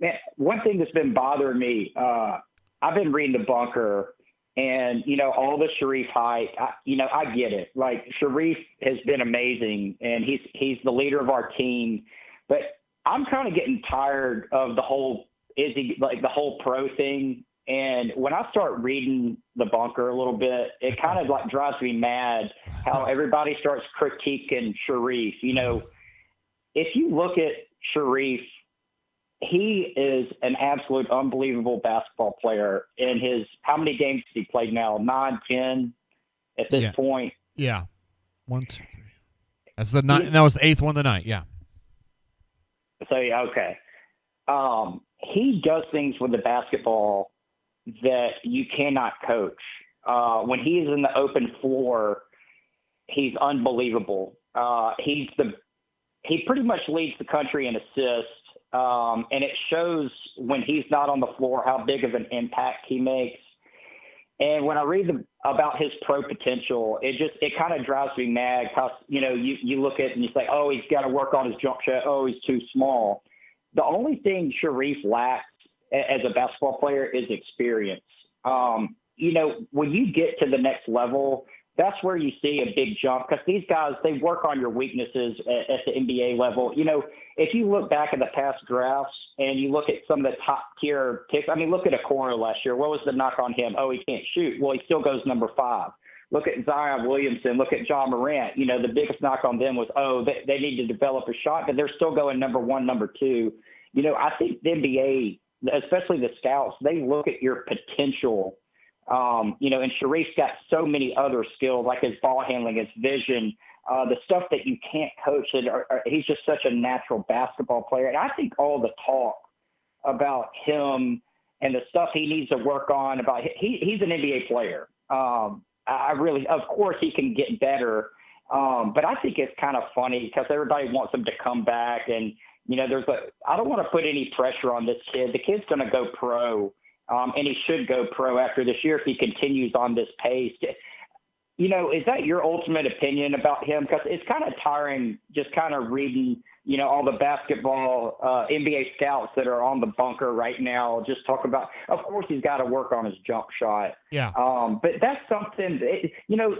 Man, one thing that's been bothering me, I've been reading The Bunker and, all the Sharif hype. I get it. Like, Sharif has been amazing, and he's the leader of our team. But I'm kind of getting tired of the whole pro thing. And when I start reading The Bunker a little bit, it kind of like drives me mad how everybody starts critiquing Sharif. If you look at Sharif, he is an absolute unbelievable basketball player. In how many games has he played now? 9, 10 at this point? Yeah. 1, 2, 3. That's the 9. That was the 8th one tonight. Yeah. So, okay. he does things with the basketball that you cannot coach. When he is in the open floor, he's unbelievable. He pretty much leads the country in assists, and it shows when he's not on the floor how big of an impact he makes. And when I read about his pro potential, it kind of drives me mad because, you look at it and you say, oh, he's got to work on his jump shot. Oh, he's too small. The only thing Sharif lacks as a basketball player is experience. When you get to the next level, that's where you see a big jump because these guys, they work on your weaknesses at the NBA level. If you look back at the past drafts and you look at some of the top tier picks, look at Okoro last year. What was the knock on him? Oh, he can't shoot. Well, he still goes number 5. Look at Zion Williamson. Look at John Morant. The biggest knock on them was, they need to develop a shot, but they're still going number 1, number 2. I think the NBA, especially the scouts, they look at your potential. And Sharif's got so many other skills, like his ball handling, his vision, the stuff that you can't coach. He's just such a natural basketball player. And I think all the talk about him and the stuff he needs to work on he's an NBA player. Of course he can get better. But I think it's kind of funny because everybody wants him to come back. And, I don't want to put any pressure on this kid. The kid's going to go pro. And he should go pro after this year if he continues on this pace. Is that your ultimate opinion about him? Because it's kind of tiring just kind of reading, all the basketball NBA scouts that are on the bunker right now just talk about, of course, he's got to work on his jump shot. Yeah. But that's something,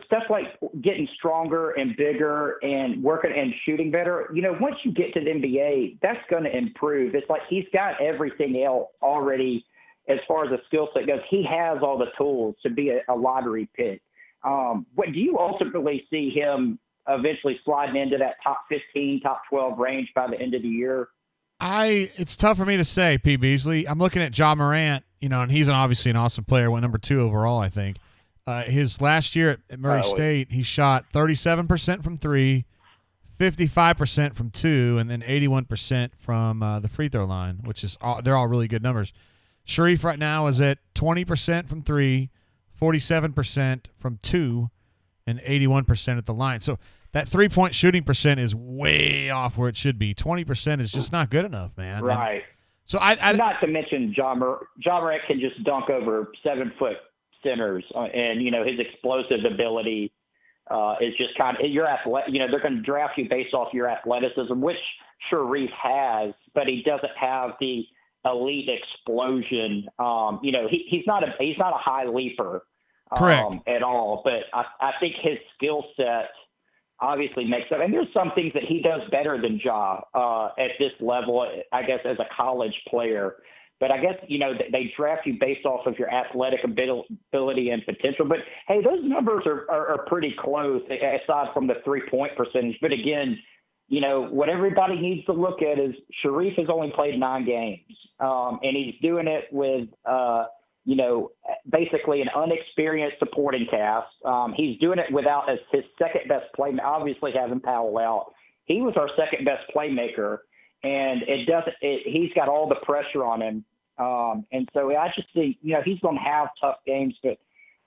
stuff like getting stronger and bigger and working and shooting better. Once you get to the NBA, that's going to improve. It's like he's got everything else already. As far as the skill set goes, he has all the tools to be a lottery pick. What do you ultimately see him eventually sliding into that top 15, top 12 range by the end of the year? It's tough for me to say, P. Beasley. I'm looking at Ja Morant, and he's obviously an awesome player, went number 2 overall, I think. His last year at Murray State, he shot 37% from 3, 55% from 2, and then 81% from the free throw line, which is they're all really good numbers. Sharif right now is at 20% from 3, 47% from 2, and 81% at the line. So that 3-point shooting percent is way off where it should be. 20% is just not good enough, man. Right. And so I not to mention John Morant can just dunk over 7-foot centers, and his explosive ability is just kind of your athletic. They're going to draft you based off your athleticism, which Sharif has, but he doesn't have the elite explosion. He's not a high leaper at all, but I think his skill set obviously makes up. And there's some things that he does better than Ja at this level, I guess, as a college player. But I guess, they draft you based off of your athletic ability and potential. But, hey, those numbers are pretty close, aside from the 3-point percentage. But, again, what everybody needs to look at is Sharif has only played 9 games, and he's doing it with, basically an unexperienced supporting cast. He's doing it without his second-best playmaker, obviously having Powell out. He was our second-best playmaker, and he's got all the pressure on him. And so I just think, he's going to have tough games, but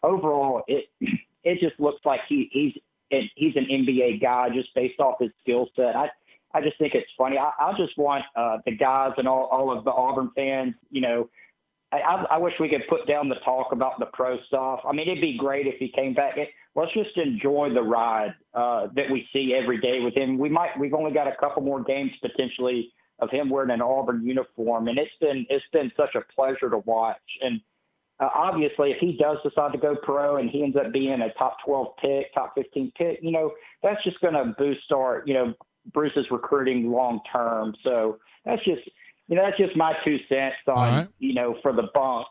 overall it just looks like he's an NBA guy just based off his skill set. I just think it's funny. I just want the guys and all of the Auburn fans, I wish we could put down the talk about the pro stuff. It'd be great if he came back. Let's just enjoy the ride that we see every day with him. We've only got a couple more games potentially of him wearing an Auburn uniform, and it's been such a pleasure to watch. And obviously, if he does decide to go pro and he ends up being a top 12 pick, top 15 pick, that's just going to boost our, Bruce's recruiting long term. So that's just my 2 cents on, right. For the bump.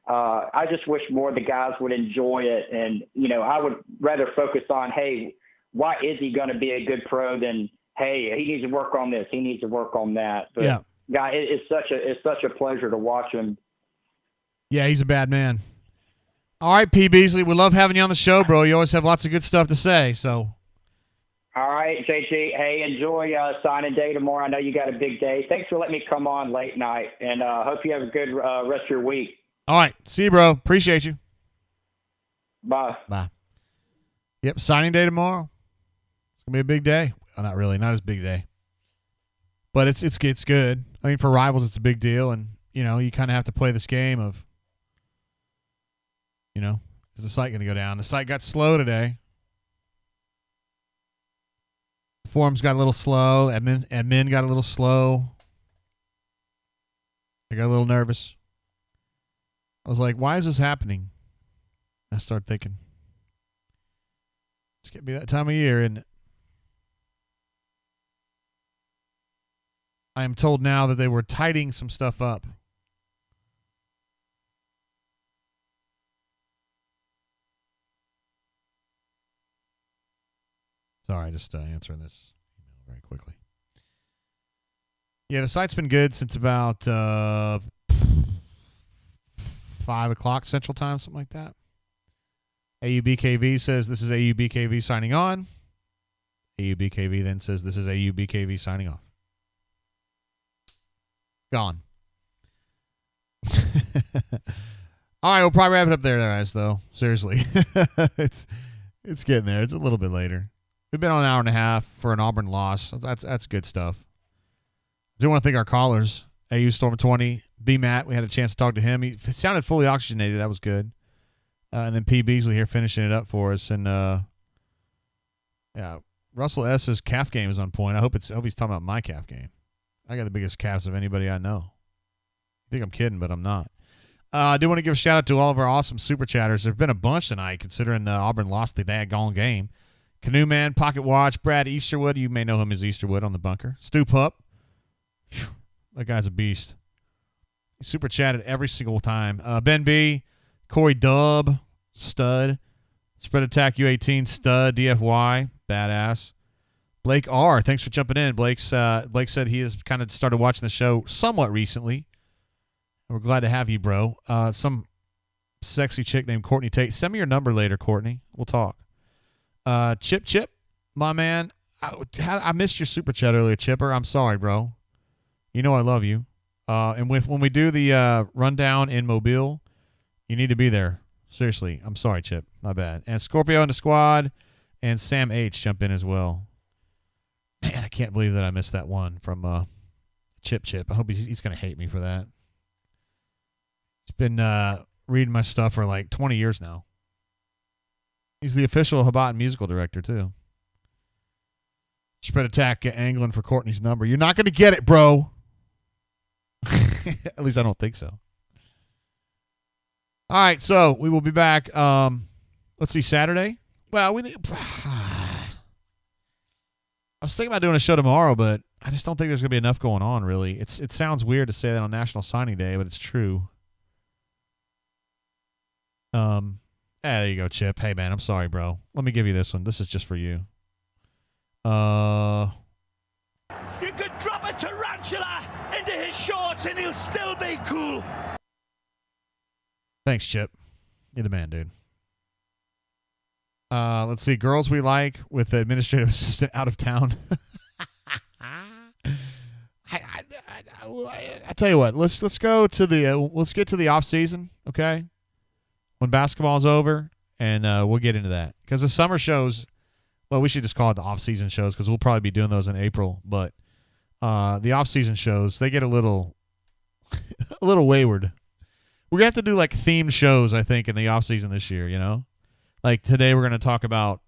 I just wish more of the guys would enjoy it, and I would rather focus on, hey, why is he going to be a good pro than, hey, he needs to work on this, he needs to work on that. But yeah, guy, it's such a pleasure to watch him. Yeah, he's a bad man. All right, P. Beasley, we love having you on the show, bro. You always have lots of good stuff to say. So, all right. right, JG. Hey, enjoy signing day tomorrow. I know you got a big day. Thanks for letting me come on late night, and hope you have a good rest of your week. All right. See you, bro. Appreciate you. Bye. Bye. Yep, signing day tomorrow. It's going to be a big day. Well, not really. Not as big a day. But it's good. I mean, for rivals, it's a big deal, and, you kind of have to play this game of, is the site going to go down? The site got slow today. Forums got a little slow. Admin got a little slow. I got a little nervous. I was like, why is this happening? I started thinking, it's going to be that time of year, isn't it? I am told now that they were tidying some stuff up. Sorry, just answering this email very quickly. Yeah, the site's been good since about 5 o'clock Central Time, something like that. AUBKV says this is AUBKV signing on. AUBKV then says this is AUBKV signing off. Gone. All right, we'll probably wrap it up there, guys, though. Seriously. It's getting there. It's a little bit later. We've been on an hour and a half for an Auburn loss. That's good stuff. I do want to thank our callers. AU Storm 20, B. Matt. We had a chance to talk to him. He sounded fully oxygenated. That was good. And then P. Beasley here finishing it up for us. And Russell S.'s calf game is on point. I hope he's talking about my calf game. I got the biggest calves of anybody I know. I think I'm kidding, but I'm not. I do want to give a shout out to all of our awesome super chatters. There have been a bunch tonight, considering Auburn lost the daggone game. Canoe Man, Pocket Watch, Brad Easterwood. You may know him as Easterwood on the bunker. Stu Pup. Whew, that guy's a beast. He super chatted every single time. Ben B, Corey Dubb, stud. Spread Attack U18, stud. DFY, badass. Blake R, thanks for jumping in. Blake said he has kind of started watching the show somewhat recently. We're glad to have you, bro. Some sexy chick named Courtney Tate. Send me your number later, Courtney. We'll talk. Chip, my man. I missed your super chat earlier, Chipper. I'm sorry, bro. You know I love you. And when we do the rundown in Mobile, you need to be there. Seriously, I'm sorry, Chip. My bad. And Scorpio in the squad and Sam H jump in as well. Man, I can't believe that I missed that one from Chip. I hope he's going to hate me for that. He's been reading my stuff for like 20 years now. He's the official Habat musical director, too. Spread Attack angling for Courtney's number. You're not going to get it, bro. At least I don't think so. All right, so we will be back. Let's see, Saturday. Well, I was thinking about doing a show tomorrow, but I just don't think there's going to be enough going on, really. It sounds weird to say that on National Signing Day, but it's true. There you go, Chip. Hey, man, I'm sorry, bro. Let me give you this one. This is just for you. You could drop a tarantula into his shorts and he'll still be cool. Thanks, Chip. You're the man, dude. Let's see. Girls We Like with the administrative assistant out of town. I tell you what. Let's go to the let's get to the off season, okay? When basketball's over, and we'll get into that because the summer shows. Well, we should just call it the off season shows because we'll probably be doing those in April. But the off season shows, they get a little wayward. We're gonna have to do like themed shows, I think, in the off season this year. You know, like today we're gonna talk about,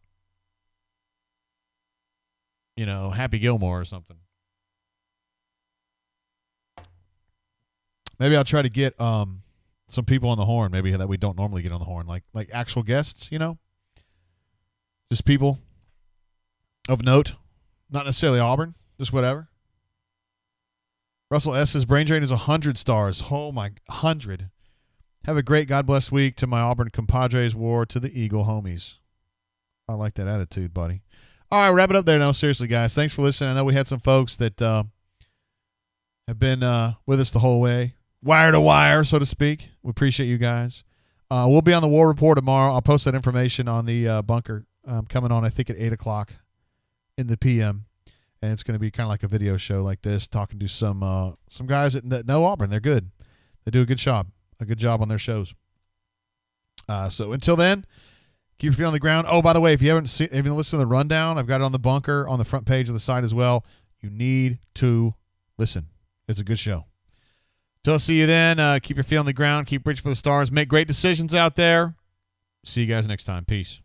Happy Gilmore or something. Maybe I'll try to get some people on the horn, maybe that we don't normally get on the horn, like actual guests, just people of note, not necessarily Auburn, just whatever. Russell S.'s brain drain is 100 stars. Oh my, 100. Have a great God bless week to my Auburn compadres, war to the Eagle homies. I like that attitude, buddy. All right, wrap it up there now. Seriously, guys, thanks for listening. I know we had some folks that have been with us the whole way. Wire to wire, so to speak. We appreciate you guys. We'll be on the War Report tomorrow. I'll post that information on the bunker coming on, I think, at 8 o'clock in the PM, and it's going to be kind of like a video show like this, talking to some guys that know Auburn. They're good. They do a good job on their shows. So until then, keep your feet on the ground. Oh, by the way, if you haven't listened to the rundown, I've got it on the bunker on the front page of the site as well. You need to listen. It's a good show. Till I see you then, keep your feet on the ground. Keep reaching for the stars. Make great decisions out there. See you guys next time. Peace.